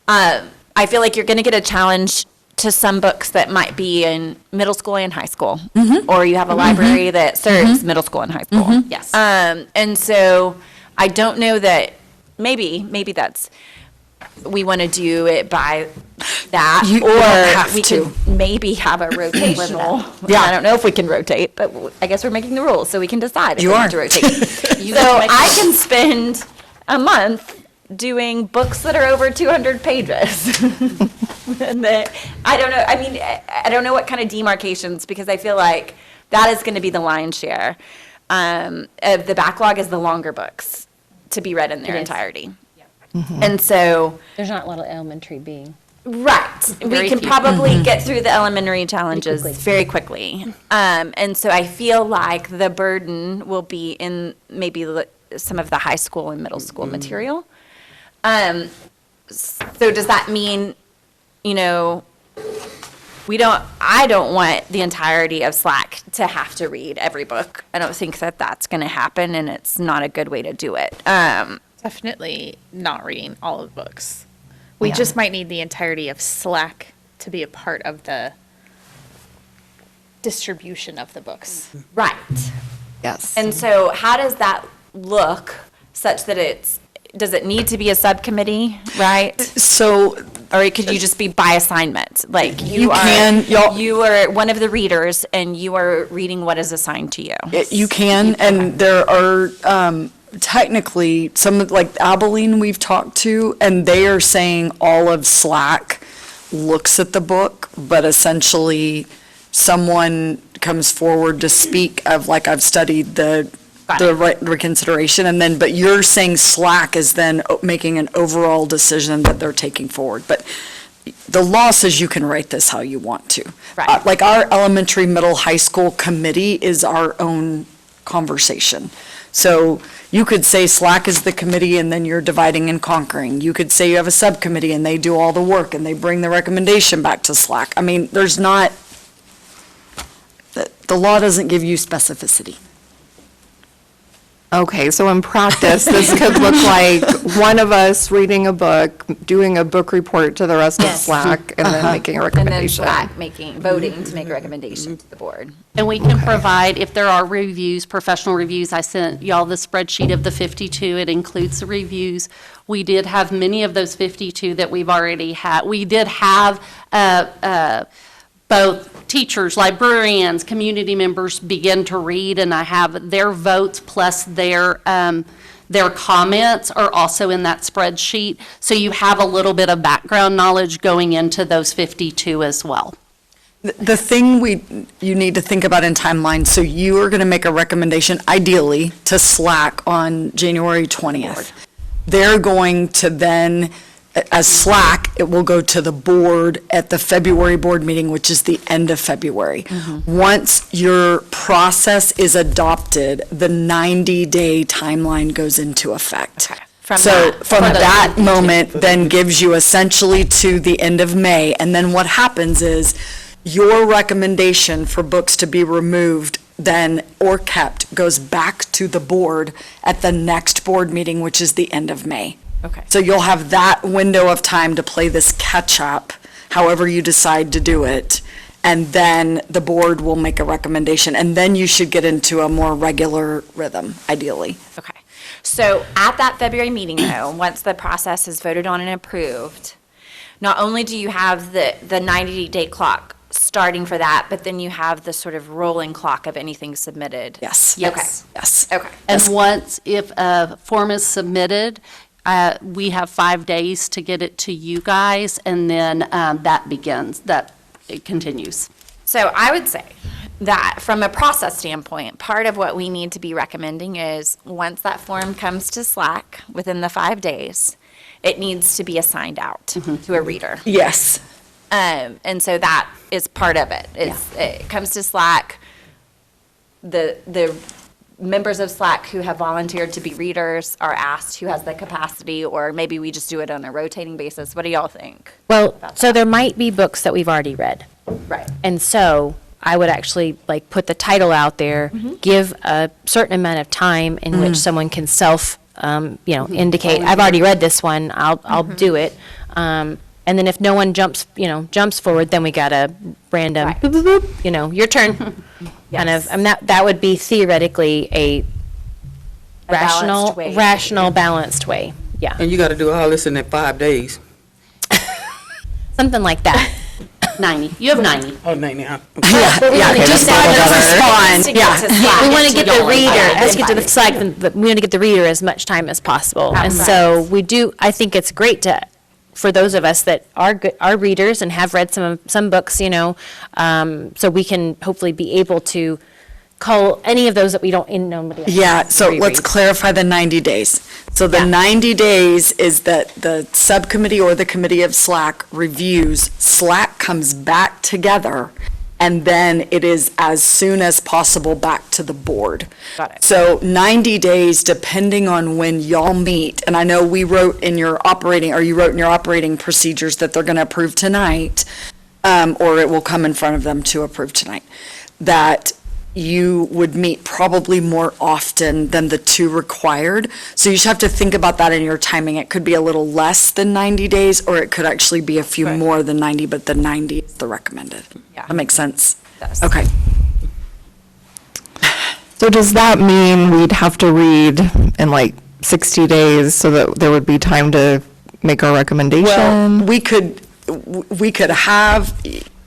I feel like you're going to get a challenge to some books that might be in middle school and high school, or you have a library that serves middle school and high school. Yes. And so I don't know that maybe that's, we want to do it by that, You don't have or we to. could maybe have a rotational. Yeah. I don't know if we can rotate, but I guess we're making the rules, so we can decide if You we are. want to rotate. You So guys make I can spend a month doing books that are over 200 pages. And I don't know, I mean, I don't know what kind of demarcations, because I feel like that is going to be the lion's share. Of the backlog is the longer books to be read in their It is. entirety. And so, There's not a lot of elementary being. right, we Very can few. probably get through the elementary challenges quickly. very quickly. And so I feel like the burden will be in maybe some of the high school and middle school material. So does that mean, you know, I don't want the entirety of SLAC to have to read every book. I don't think that that's going to happen, and it's not a good way to do it. Definitely not reading all of the books. We just might need the entirety of SLAC to be a part of the distribution of the books. Right. Yes. And so how does that look such that does it need to be a subcommittee, right? So Or could you just be by assignment? Like You can, y'all- you are one of the readers and you are reading what is assigned to you. You can, and there are technically some, like Abilene we've talked to, and they are saying all of SLAC looks at the book, but essentially someone comes forward to speak of, like, I've studied the reconsideration, and then, but you're saying SLAC is then making an overall decision that they're taking forward. But the law says you can write this how you want to. Right. Like, our elementary, middle, high school committee is our own conversation. So you could say SLAC is the committee, and then you're dividing and conquering. You could say you have a subcommittee, and they do all the work, and they bring the recommendation back to SLAC. I mean, there's not, the law doesn't give you specificity. Okay, so in practice, this could look like one of us reading a book, doing a book report to the rest of SLAC, and then making a And then recommendation. SLAC voting to make a recommendation to the board. And we can provide, if there are reviews, professional reviews, I sent y'all the spreadsheet of the 52. It includes the reviews. We did have many of those 52 that we've already had. We did have both teachers, librarians, community members begin to read, and I have their votes plus their comments are also in that spreadsheet. So you have a little bit of background knowledge going into those 52 as well. The thing you need to think about in timeline, so you are going to make a recommendation, ideally, to SLAC on January 20th. They're going to then, as SLAC, it will go to the board at the February board meeting, which is the end of February. Once your process is adopted, the 90-day timeline goes into effect. From So that- from that moment, then gives you essentially to the end of May. And then what happens is, your recommendation for books to be removed then, or kept, goes back to the board at the next board meeting, which is the end of May. Okay. So you'll have that window of time to play this catch-up, however you decide to do it, and then the board will make a recommendation, and then you should get into a more regular rhythm, ideally. Okay. So at that February meeting, though, once the process is voted on and approved, not only do you have the 90-day clock starting for that, but then you have the sort of rolling clock of anything submitted. Yes. Yes. Yes. Okay. And once, if a form is submitted, We have 5 days to get it to you guys, and then it continues. So I would say that from a process standpoint, part of what we need to be recommending is once that form comes to SLAC within the 5 days, it needs to be assigned out to a reader. Yes. And so that is part of it. It comes to SLAC, the members of SLAC who have volunteered to be readers are asked who has the capacity, or maybe we just do it on a rotating basis. What do y'all think? Well, so there might be books that we've already read. Right. And so I would actually like put the title out there, give a certain amount of time in which someone can indicate, I've already read this one, I'll do it. And then if no one jumps forward, then we got a random, Right. boop, boop, boop, your turn. Kind of, that would be theoretically a balanced way. rational, balanced way. Yeah, And you gotta do all this in that 5 days. something like that. 90. You have 90. Oh, now. Just respond. To get to SLAC. We want to get the Y'all reader, like let's get to the SLAC, but we want to get the reader as much time as possible. And so we do, I think it's great for those of us that are readers and have read some books, so we can hopefully be able to call any of those that we don't, nobody else Yeah, so let's reread. clarify the 90 days. So the Yeah. 90 days is that the subcommittee or the committee of SLAC reviews, SLAC comes back together, and then it is as soon as possible back to the board. Got it. So 90 days, depending on when y'all meet, and I know you wrote in your operating procedures that they're going to approve tonight, or it will come in front of them to approve tonight, that you would meet probably more often than the 2 required. So you just have to think about that in your timing. It could be a little less than 90 days, or it could actually be a few more than 90, but the 90 is the recommended. Yeah. That makes sense? Does. Okay. So does that mean we'd have to read in like 60 days so that there would be time to make our Well, recommendation? we could have,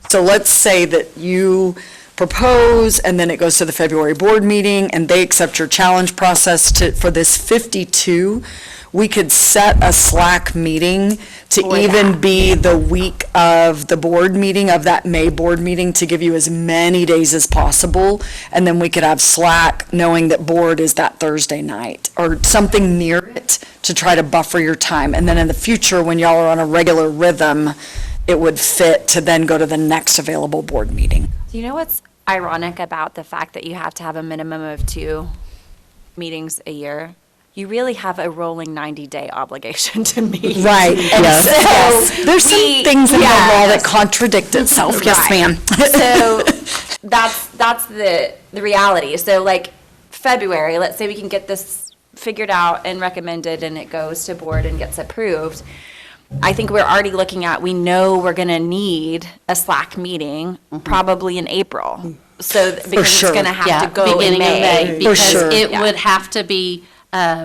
so let's say that you propose, and then it goes to the February board meeting, and they accept your challenge process for this 52. We could set a SLAC meeting to even be the week of the board meeting, of that May board meeting, to give you as many days as possible. And then we could have SLAC knowing that board is that Thursday night, or something near it, to try to buffer your time. And then in the future, when y'all are on a regular rhythm, it would fit to then go to the next available board meeting. Do you know what's ironic about the fact that you have to have a minimum of 2 meetings a year? You really have a rolling 90-day obligation to meet. Right. So There's some we- things in the law yes. that contradict itself. Yes, Right. ma'am. So that's the reality. So like February, let's say we can get this figured out and recommended, and it goes to board and gets approved. I think we're already looking at, we know we're going to need a SLAC meeting probably in April. So, because sure. it's going to have to go in beginning of May, May. because sure. it Yeah. would have to be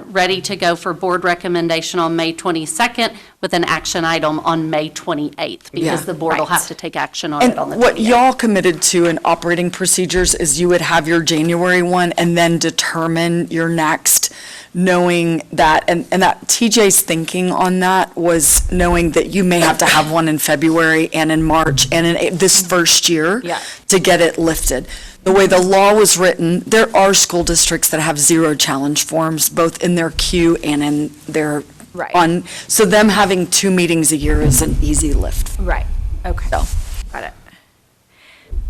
ready to go for board recommendation on May 22nd with an action item on May 28th, Yeah. because the board will Right. have to take action on it on the And what 28th. y'all committed to in operating procedures is you would have your January one and then determine your next, knowing that, and that TJ's thinking on that was knowing that you may have to have one in February and in March and in this first year Yeah. to get it lifted. The way the law was written, there are school districts that have 0 challenge forms, both in their queue and in their, Right. so them having 2 meetings a year is an easy lift. Right, okay. So. Got it.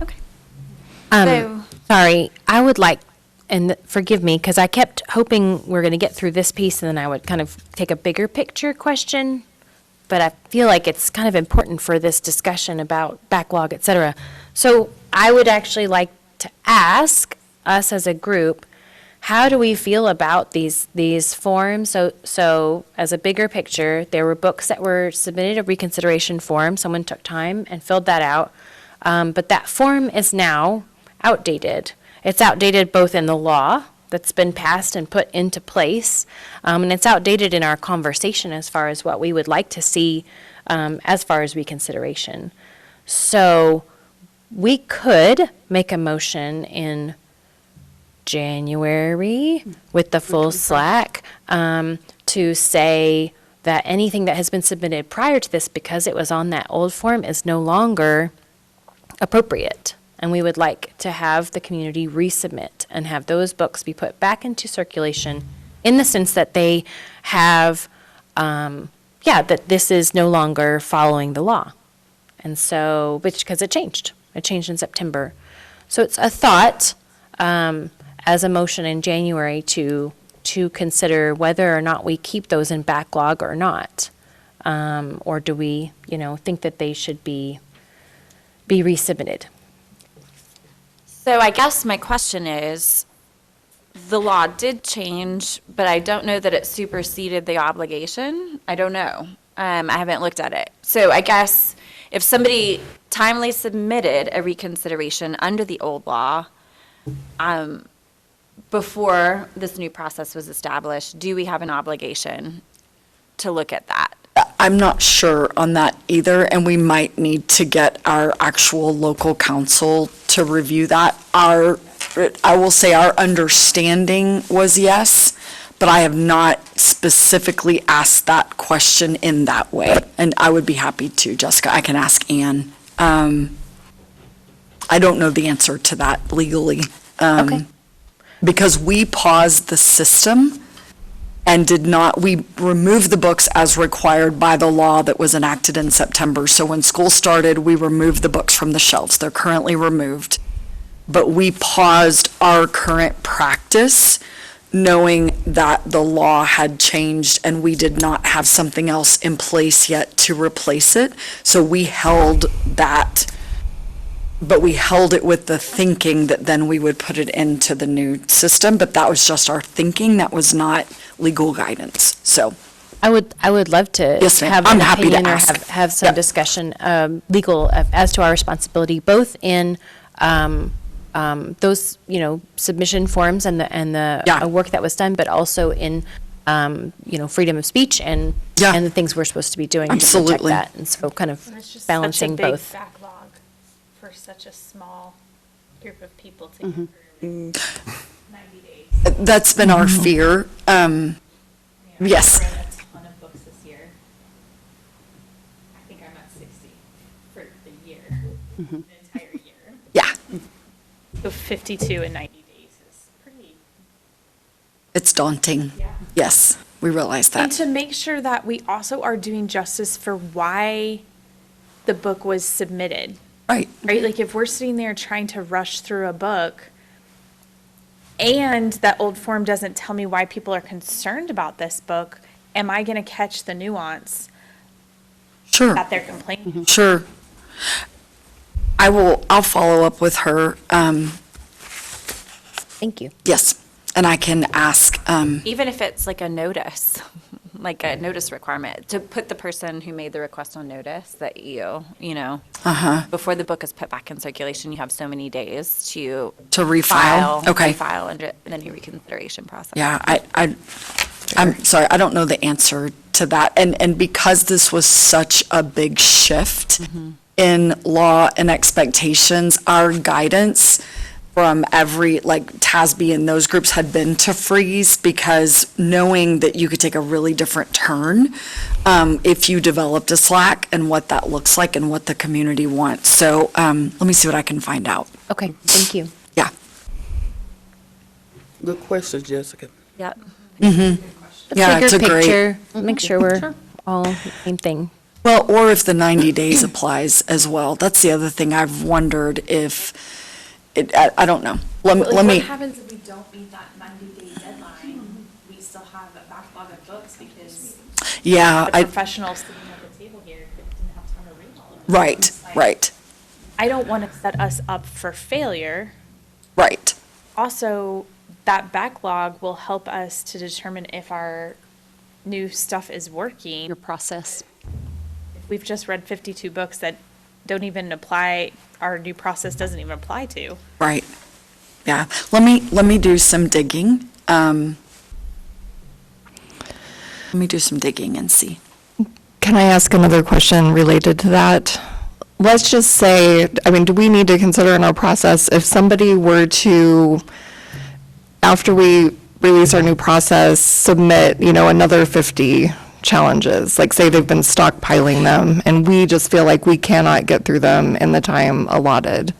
Okay. So- Sorry, I would like, and forgive me, because I kept hoping we're going to get through this piece and then I would kind of take a bigger picture question, but I feel like it's kind of important for this discussion about backlog, et cetera. So I would actually like to ask us as a group, how do we feel about these forms? So as a bigger picture, there were books that were submitted a reconsideration form. Someone took time and filled that out. But that form is now outdated. It's outdated both in the law that's been passed and put into place, and it's outdated in our conversation as far as what we would like to see as far as reconsideration. So we could make a motion in January with the full SLAC, to say that anything that has been submitted prior to this, because it was on that old form, is no longer appropriate. And we would like to have the community resubmit and have those books be put back into circulation in the sense that they have, that this is no longer following the law. And so, because it changed in September. So it's a thought, as a motion in January to consider whether or not we keep those in backlog or not. Or do we, think that they should be resubmitted? So I guess my question is, the law did change, but I don't know that it superseded the obligation. I don't know. I haven't looked at it. So I guess if somebody timely submitted a reconsideration under the old law, before this new process was established, do we have an obligation to look at that? I'm not sure on that either, and we might need to get our actual local council to review that. I will say our understanding was yes, but I have not specifically asked that question in that way, and I would be happy to, Jessica. I can ask Ann. I don't know the answer to that legally. Okay. Because we paused the system and we removed the books as required by the law that was enacted in September. So when school started, we removed the books from the shelves. They're currently removed. But we paused our current practice knowing that the law had changed and we did not have something else in place yet to replace it. So we held that, but we held it with the thinking that then we would put it into the new system. But that was just our thinking. That was not legal guidance. So I would love to Yes, ma'am. have I'm an happy to opinion or ask. have some Yep. discussion, legal, as to our responsibility, both in those, submission forms and the Yeah. work that was done, but also in, freedom of speech and Yeah. the things we're supposed to be doing to protect Absolutely. that. And so kind of And it's just balancing such a both. big backlog for such a small group of people to get through 90 days. that's been our fear. Yes. I read a ton of books this year. I think I'm at 60 for the year, the entire year. Yeah, So 52 in 90 days is pretty. it's daunting. Yeah. Yes, we realize And that. to make sure that we also are doing justice for why the book was submitted, Right. right? Like if we're sitting there trying to rush through a book and that old form doesn't tell me why people are concerned about this book, am I going to catch the nuance Sure. that they're complaining? Sure. I'll follow up with her. Thank you. Yes, and I can ask, Even if it's like a notice, like a notice requirement, to put the person who made the request on notice that before the book is put back in circulation, you have so many days to to refile. Okay. refile under the new reconsideration process. Yeah, I'm sorry, I don't know the answer to that. And because this was such a big shift in law and expectations, our guidance from TASB and those groups had been to freeze, because knowing that you could take a really different turn if you developed a SLAC and what that looks like and what the community wants. So let me see what I can find out. Okay, thank you. Yeah. Good question, Jessica. Yep. Yeah, it's Bigger a great. picture, make sure we're all the same thing. Well, or if the 90 days applies as well. That's the other thing I've wondered if, I don't know. Let me, What happens if we don't meet that 90-day deadline? We still have a backlog of books because yeah, the professionals sitting at the table here didn't have time to read all of them. right, It's like, right, I don't want to set us up for failure. right. Also, that backlog will help us to determine if our new stuff is working. Your process. If we've just read 52 books that don't even apply, our new process doesn't even apply to. Right. Yeah. Let me do some digging. Let me do some digging and see. Can I ask another question related to that? Let's just say, do we need to consider in our process if somebody were to after we release our new process, submit, another 50 challenges? Like, say they've been stockpiling them, and we just feel like we cannot get through them in the time allotted.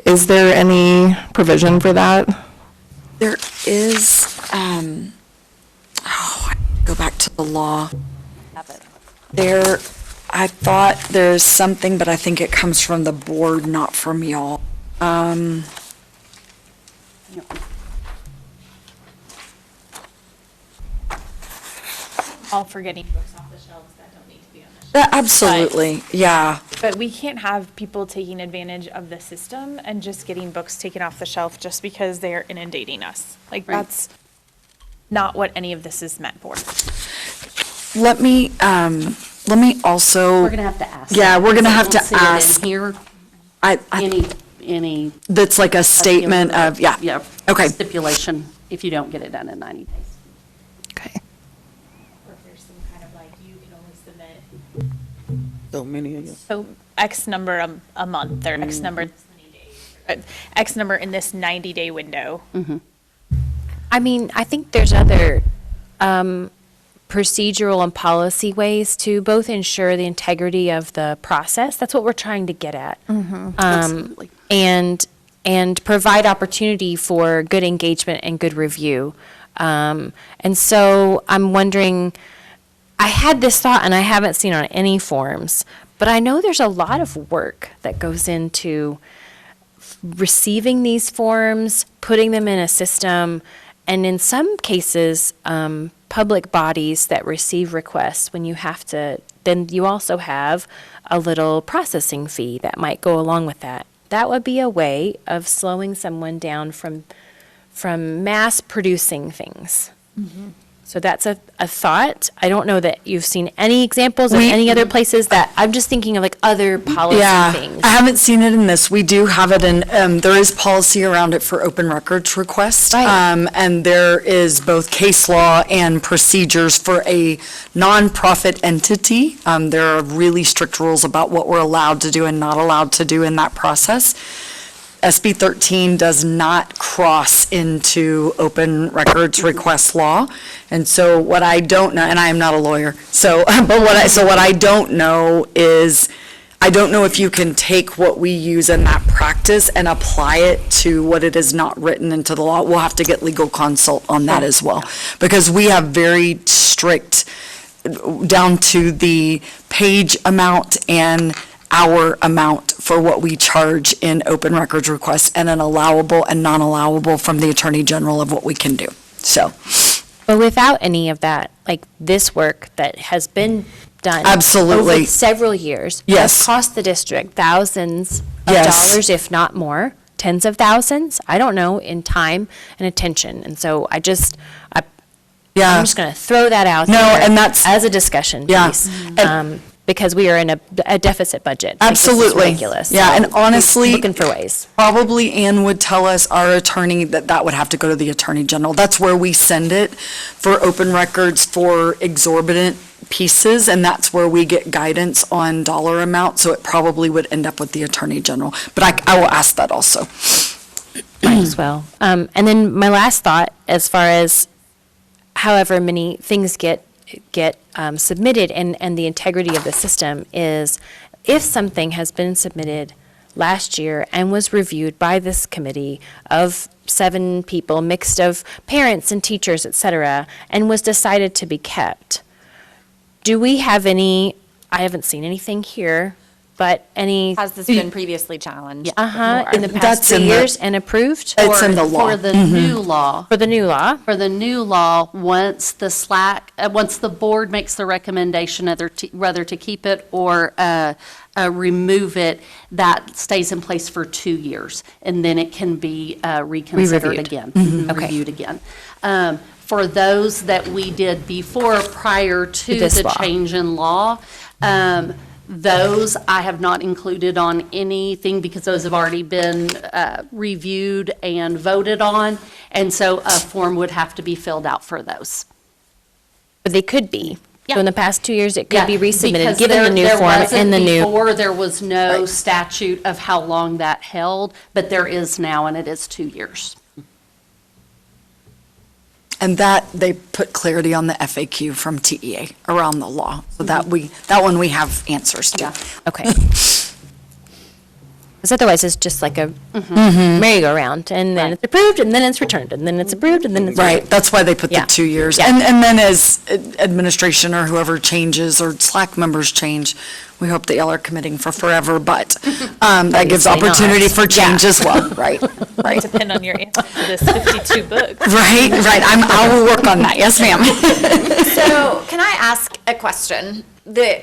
Is there any provision for that? There is, go back to the law. There, I thought there's something, but I think it comes from the board, not from y'all. All for getting books off the shelves that don't need to be on the shelves. Absolutely, yeah. But we can't have people taking advantage of the system and just getting books taken off the shelf just because they are inundating us. Like, that's not what any of this is meant for. Let me also. We're gonna have to ask. Yeah, that, we're gonna because I have to don't see it in ask. Here, I, any. that's like a statement of, yeah. Yeah. Okay. Stipulation, if you don't get it done in 90 days. Okay. Or if there's some kind of like, you can only submit So many of you. so X number a month, or X number this many days, X number in this 90-day window. I mean, I think there's other procedural and policy ways to both ensure the integrity of the process. That's what we're trying to get at. Absolutely. And provide opportunity for good engagement and good review. And so I'm wondering, I had this thought and I haven't seen it on any forms, but I know there's a lot of work that goes into receiving these forms, putting them in a system, and in some cases, public bodies that receive requests, when you have to, then you also have a little processing fee that might go along with that. That would be a way of slowing someone down from mass producing things. So that's a thought. I don't know that you've seen any examples of any other places that, I'm just thinking of like other policy things. I haven't seen it in this. We do have it in, there is policy around it for open records requests. Right. And there is both case law and procedures for a nonprofit entity. There are really strict rules about what we're allowed to do and not allowed to do in that process. SB 13 does not cross into open records request law. And so what I don't know, and I am not a lawyer, so, what I don't know is, I don't know if you can take what we use in that practice and apply it to what it is not written into the law. We'll have to get legal consult on that as well. Because we have very strict, down to the page amount and hour amount for what we charge in open records requests, and an allowable and non-allowable from the Attorney General of what we can do. So, But without any of that, like this work that has been done. Absolutely. Over several years. Yes. Has cost the district thousands of Yes. dollars, if not more, tens of thousands, I don't know, in time and attention. And so I'm just going to throw that out No, there and that's- as a discussion Yeah. piece. Because we are in a deficit budget. Like, this is Absolutely. ridiculous. Yeah, So and honestly, looking for ways. probably Ann would tell us, our attorney, that would have to go to the Attorney General. That's where we send it for open records for exorbitant pieces, and that's where we get guidance on dollar amount, so it probably would end up with the Attorney General. But I will ask that also. Might as well. And then my last thought, as far as however many things get submitted and the integrity of the system, is if something has been submitted last year and was reviewed by this committee of 7 people, mixed of parents and teachers, et cetera, and was decided to be kept, do we have any, I haven't seen anything here, but any, Has this been previously challenged? in the past That's 3 in the- years and approved? It's in the law. For the new law. For the new law? For the new law, once the SLAC, once the board makes the recommendation whether to keep it or remove it, that stays in place for 2 years, and then it can be reconsidered Re-reviewed. again. Okay. Reviewed again. For those that we did before, prior to This the law. change in law, those I have not included on anything because those have already been reviewed and voted on, and so a form would have to be filled out for those. But they could be. So Yeah. in the past 2 years, it could be Yeah, resubmitted, because given the new there form wasn't and the new. Before, there was no statute of how long that held, but there is now, and it is 2 years. And that, they put clarity on the FAQ from TEA around the law, so that one we have answers to. Okay. Because otherwise, it's just like a merry-go-round, and then it's approved, and then it's returned, and then it's approved, and then it's Right, returned. that's why they put the Yeah. 2 years. Yeah. And then as administration or whoever changes, or SLAC members change, we hope that y'all are committing for forever, but that gives Obviously not. opportunity for change as well, right? Right, Depend on your answer to this 52 books. right, I will work on that, yes, ma'am. So, can I ask a question?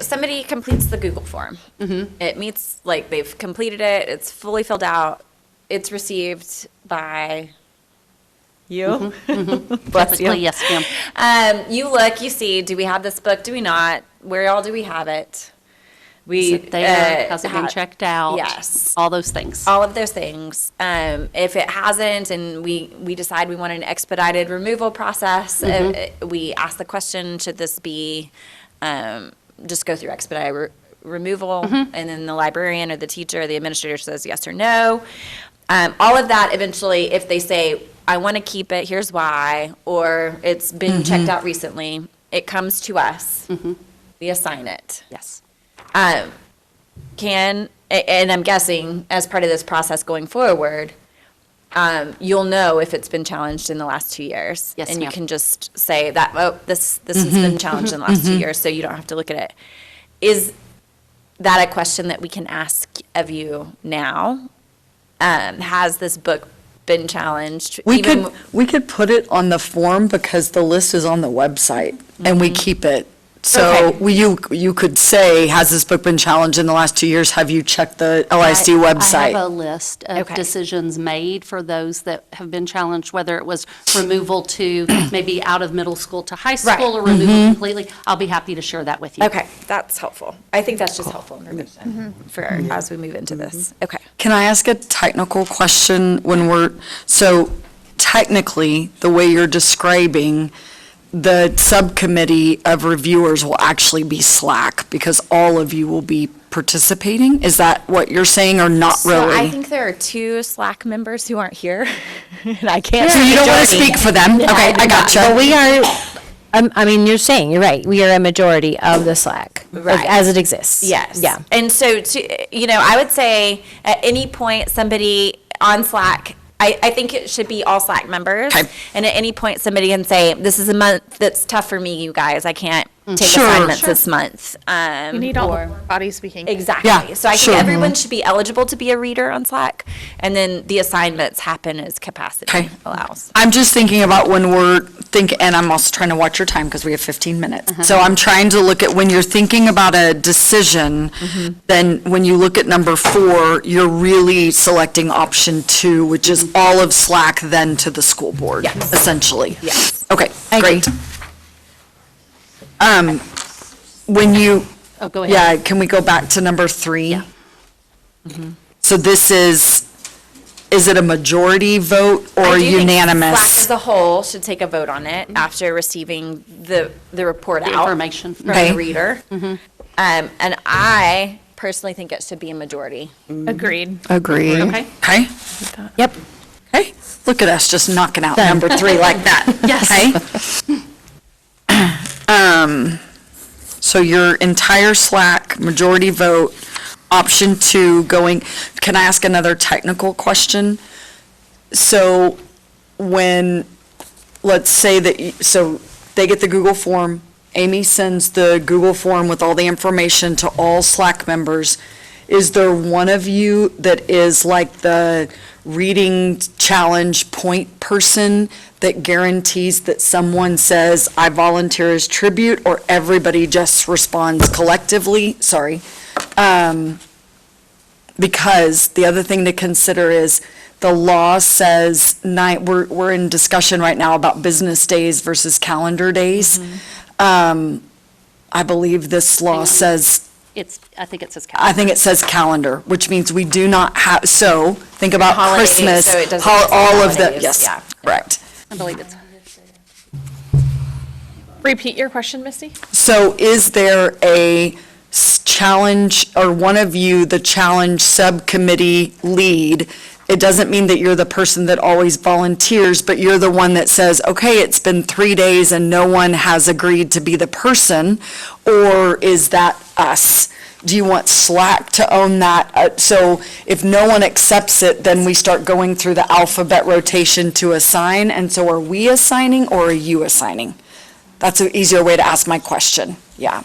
Somebody completes the Google form. It meets, like, they've completed it, it's fully filled out, it's received by you? Bless you. Typically, yes, ma'am. You look, you see, do we have this book, do we not? Where all do we have it? Is it there? Has it been ha- checked out? Yes. All those things. All of those things. If it hasn't, and we decide we want an expedited removal process, we ask the question, should this be, just go through expedited removal? And then the librarian or the teacher or the administrator says yes or no. All of that eventually, if they say, I want to keep it, here's why, or it's been checked out recently, it comes to us. We assign it. Yes. And I'm guessing, as part of this process going forward, you'll know if it's been challenged in the last 2 years. Yes, And you ma'am. can just say that, oh, this has been challenged in the last 2 years, so you don't have to look at it. Is that a question that we can ask of you now? Has this book been challenged? We could put it on the form because the list is on the website, and we keep it. So Okay. you could say, has this book been challenged in the last 2 years? Have you checked the LISD I website? have a list of Okay. decisions made for those that have been challenged, whether it was removal to maybe out of middle school to high school or removal completely. I'll be happy to share that with you. Okay, that's helpful. I think that's just helpful information for, as we move into this. Okay. Can I ask a technical question so technically, the way you're describing, the subcommittee of reviewers will actually be SLAC because all of you will be participating? Is that what you're saying, or not So I really? think there are 2 SLAC members who aren't here, and I can't. So you don't want to speak for them? Okay, I gotcha. But we are, I mean, you're saying, you're right, we are a majority of the SLAC. Right. As it exists. Yes. Yeah. And so, I would say at any point, somebody on SLAC, I think it should be all SLAC members. Okay. And at any point, somebody can say, this is a month that's tough for me, you guys. I can't take Sure. assignments this month. We need all or- the body speaking. Exactly. Yeah, So I sure. think everyone should be eligible to be a reader on SLAC, and then the assignments happen as capacity Okay. allows. I'm just thinking about when we're thinking, and I'm also trying to watch your time because we have 15 minutes. So I'm trying to look at when you're thinking about a decision, then when you look at number 4, you're really selecting option 2, which is all of SLAC then to the school board, Yes. essentially. Yes. Okay, great. When you, Oh, go ahead. yeah, can we go back to number 3? Yeah. So this is it a majority vote or I do think SLAC unanimous? as a whole should take a vote on it after receiving the report The out. information. From Okay. the reader. And I personally think it should be a majority. Agreed. Agreed. Okay. Okay? Yep. Okay, look at us just knocking out number 3 like that. Yes. Okay? So your entire SLAC, majority vote, option 2 going, can I ask another technical question? So when, let's say that, so they get the Google form, Amy sends the Google form with all the information to all SLAC members. Is there one of you that is like the reading challenge point person that guarantees that someone says, I volunteer as tribute, or everybody just responds collectively? Sorry. Because the other thing to consider is the law says we're in discussion right now about business days versus calendar days. I believe this law says, I think it says I think it says calendar, which means we do not have, so think about Holidays, Christmas, so it doesn't all say of the, holidays, yes, yeah. correct. I believe it's. Repeat your question, Misty? So is there a challenge, or one of you, the challenge subcommittee lead, It doesn't mean that you're the person that always volunteers, but you're the one that says, okay, it's been 3 days and no one has agreed to be the person, or is that us? Do you want SLAC to own that? So if no one accepts it, then we start going through the alphabet rotation to assign, and so are we assigning or are you assigning? That's an easier way to ask my question, yeah.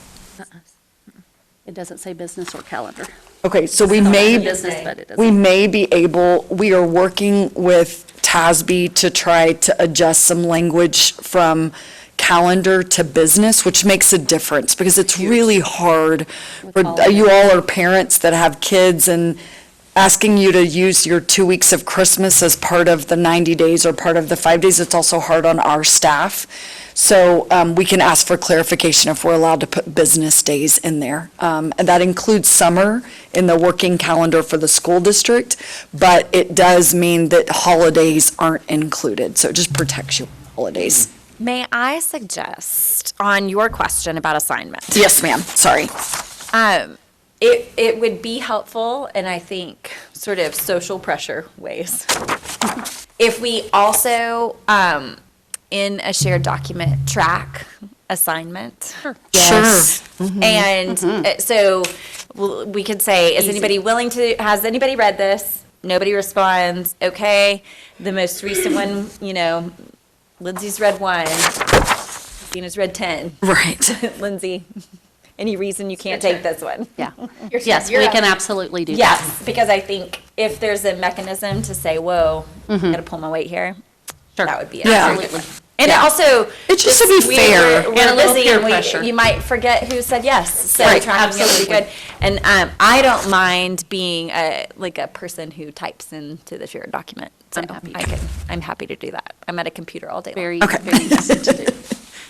It doesn't say business or calendar. Okay, so we Business, but it doesn't. we may be able, we are working with TASB to try to adjust some language from calendar to business, which makes a difference, because it's really hard. You all are parents that have kids, and asking you to use your 2 weeks of Christmas as part of the 90 days or part of the 5 days, it's also hard on our staff. So we can ask for clarification if we're allowed to put business days in there. And that includes summer in the working calendar for the school district, but it does mean that holidays aren't included, so it just protects you from holidays. May I suggest, on your question about assignment? Yes, ma'am, sorry. It would be helpful, and I think sort of social pressure ways, if we also, in a shared document, track assignment. Yes. And so we could say, is anybody willing to, has anybody read this? Nobody responds, okay. The most recent one, Lindsay's read 1, Dina's read 10. Right. Lindsay, any reason you can't take this one? Yeah. Yes, we can absolutely do that. Yes, because I think if there's a mechanism to say, whoa, I gotta pull my weight here, that would be a Yeah. very good one. And it also. It's just to be fair. We're And a little busy peer and pressure. you might forget who said yes, so Right, trying to be absolutely. good. And I don't mind being a person who types into the shared document. So I'm happy. I'm happy to do that. I'm at a computer all day long. Very, Okay. very easy to do.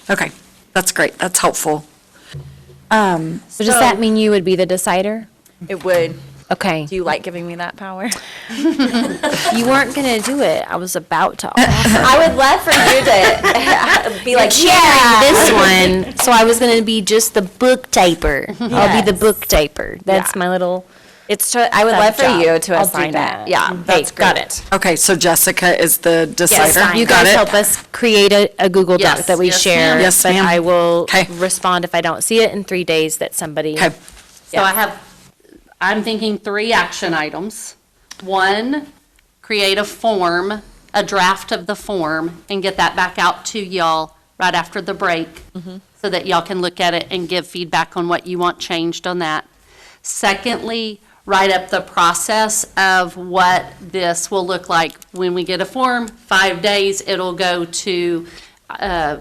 Okay, that's great, that's helpful. So does that mean you would be the decider? It would. Okay. Do you like giving me that power? You weren't gonna do it. I was about to offer. I would love for you to be like, This one, so I was gonna be just the book typer. I'll be the book typer. That's Yeah. my little. I would love for job. you to I'll do assign that. it. Yeah, that's got great. it. Okay, so Jessica is the decider. fine. You Got guys it? help us create a Google Doc Yes, that we yes, share. ma'am. Yes, but ma'am. I will Okay. respond if I don't see it in 3 days that somebody. Okay, So I'm thinking 3 action items. 1, create a form, a draft of the form, and get that back out to y'all right after the break, so that y'all can look at it and give feedback on what you want changed on that. Secondly, write up the process of what this will look like when we get a form. 5 days, it'll go to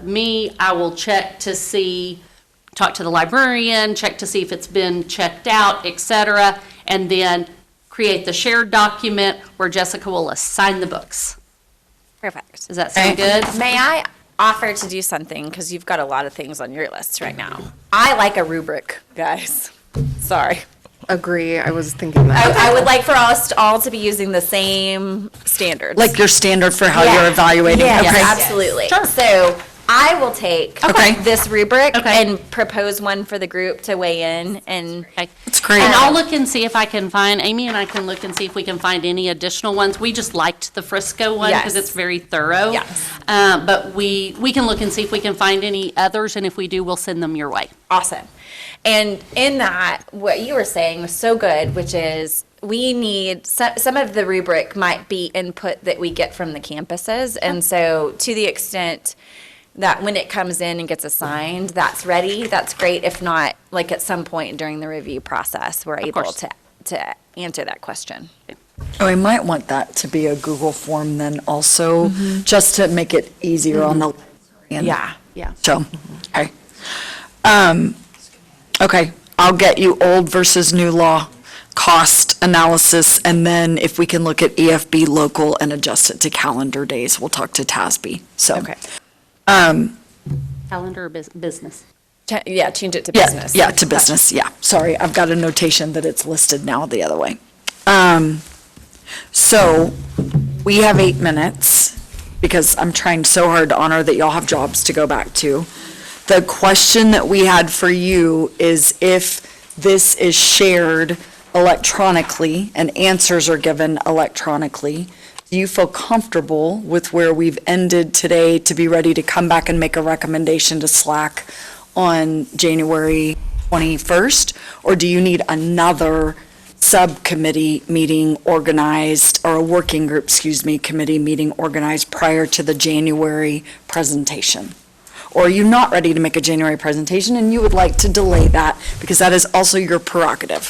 me. I will check to see, talk to the librarian, check to see if it's been checked out, et cetera, and then create the shared document where Jessica will assign the books. Perfect. Does that sound good? May I offer to do something, because you've got a lot of things on your list right now. I like a rubric, guys. Sorry. Agree, I was thinking that. I would like for us all to be using the same standards. like your standard for how Yeah. you're evaluating? Yes, Okay. absolutely. So I will take Okay. this rubric Okay. and propose one for the group to weigh in and. Okay. That's great. And I'll look and see if I can find, Amy and I can look and see if we can find any additional ones. We just liked the Frisco one because Yes. it's very thorough. Yes. But we can look and see if we can find any others, and if we do, we'll send them your way. Awesome. And in that, what you were saying was so good, which is we need, some of the rubric might be input that we get from the campuses. And so to the extent that when it comes in and gets assigned, that's ready, that's great. If not, like at some point during the review process, we're able course. to answer that question. Oh, I might want that to be a Google form then also, just to make it easier on the. Yeah. Yeah. So, okay. Okay, I'll get you old versus new law cost analysis, and then if we can look at EFB local and adjust it to calendar days, we'll talk to TASB, so. Okay. Calendar or business? Yeah, change it to Yeah, business. yeah, to business, yeah. Sorry, I've got a notation that it's listed now the other way. So, we have 8 minutes, because I'm trying so hard to honor that y'all have jobs to go back to. The question that we had for you is if this is shared electronically and answers are given electronically, do you feel comfortable with where we've ended today to be ready to come back and make a recommendation to SLAC on January 21st? Or do you need another subcommittee meeting organized, or a working group, committee meeting organized prior to the January presentation? Or are you not ready to make a January presentation and you would like to delay that because that is also your prerogative?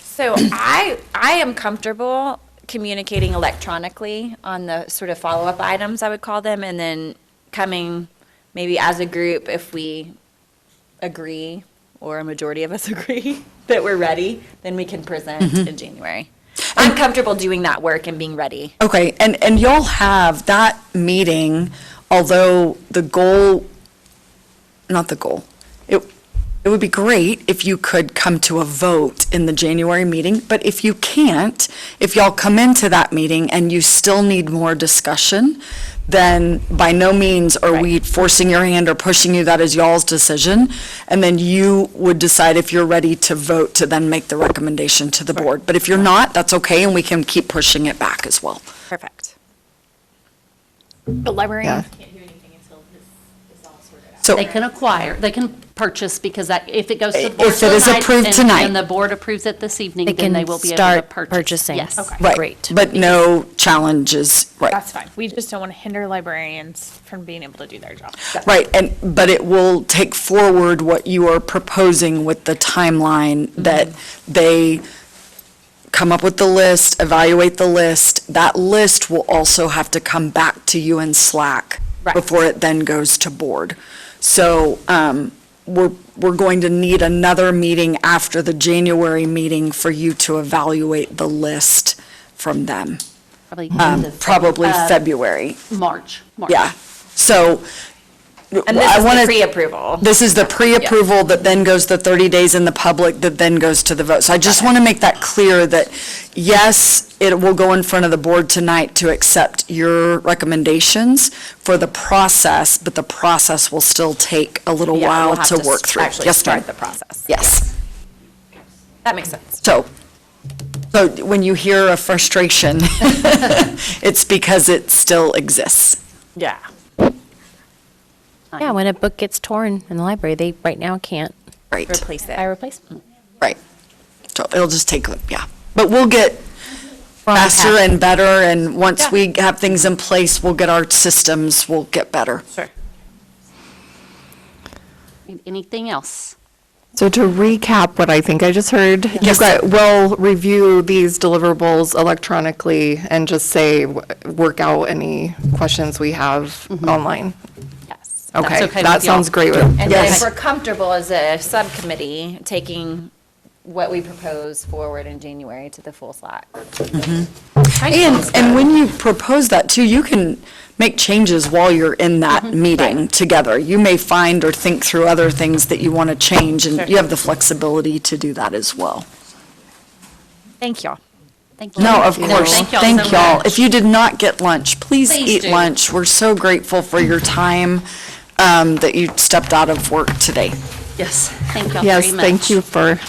So I am comfortable communicating electronically on the sort of follow-up items, I would call them, and then coming maybe as a group if we agree, or a majority of us agree, that we're ready, then we can present in January. I'm comfortable doing that work and being ready. Okay, and y'all have that meeting, although it would be great if you could come to a vote in the January meeting, but if you can't, if y'all come into that meeting and you still need more discussion, then by no means are we forcing your hand or pushing you. That is y'all's decision. And then you would decide if you're ready to vote to then make the recommendation to the board. But if you're not, that's okay, and we can keep pushing it back as well. Perfect. But librarians can't do anything until this is all sorted out. So They can acquire, they can purchase, because that, if it goes to the If board it is approved tonight. and the board approves it this evening, They then they can will be able to start purchase. purchasing. Yes. Okay. Right, Great. but no challenges, right. That's fine. We just don't want to hinder librarians from being able to do their job. Right, but it will take forward what you are proposing with the timeline, that they come up with the list, evaluate the list. That list will also have to come back to you in SLAC Right. before it then goes to board. So we're going to need another meeting after the January meeting for you to evaluate the list from them. Probably February. March. Yeah, so. And this I is wanna- the pre-approval. This is the pre-approval that then goes to 30 days in the public, that then goes to the vote. So I just want to make that clear that, yes, it will go in front of the board tonight to accept your recommendations for the process, but the process will still take a little Yeah, while we'll have to work through. Actually Yes, start ma'am. the process. Yes. That makes sense. So when you hear a frustration, it's because it still exists. Yeah. Yeah, when a book gets torn in the library, they right now can't Right, Replace buy a it. replacement. right. So it'll just take, yeah. But we'll get on the faster path. and better, and once we have things in place, we'll get our systems, we'll get better. Sure. Anything else? So to recap what I think I just heard, you Yes. guys will review these deliverables electronically and just say, work out any questions we have online. Yes. Okay, okay that with y'all? sounds great. And then Yes. if we're comfortable as a subcommittee, taking what we propose forward in January to the full SLAC. And when you propose that too, you can make changes while you're in that meeting together. You may find or think through other things that you want to change, and you have the flexibility to do that as well. Thank y'all. Thank you. No, of course. Thank y'all Thank so y'all. much. If you did not get lunch, please Please eat do. lunch. We're so grateful for your time, that you stepped out of work today. Yes, thank y'all very Yes, much. thank you for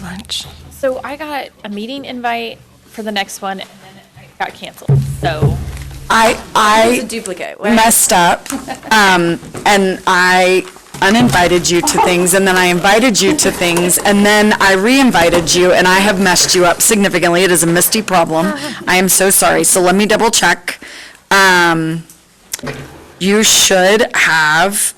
lunch. So I got a meeting invite for the next one, and then it got canceled. So It's a I duplicate. messed up, and I uninvited you to things, and then I invited you to things, and then I re-invited you, and I have messed you up significantly. It is a Misty problem. I am so sorry. So let me double check. You should have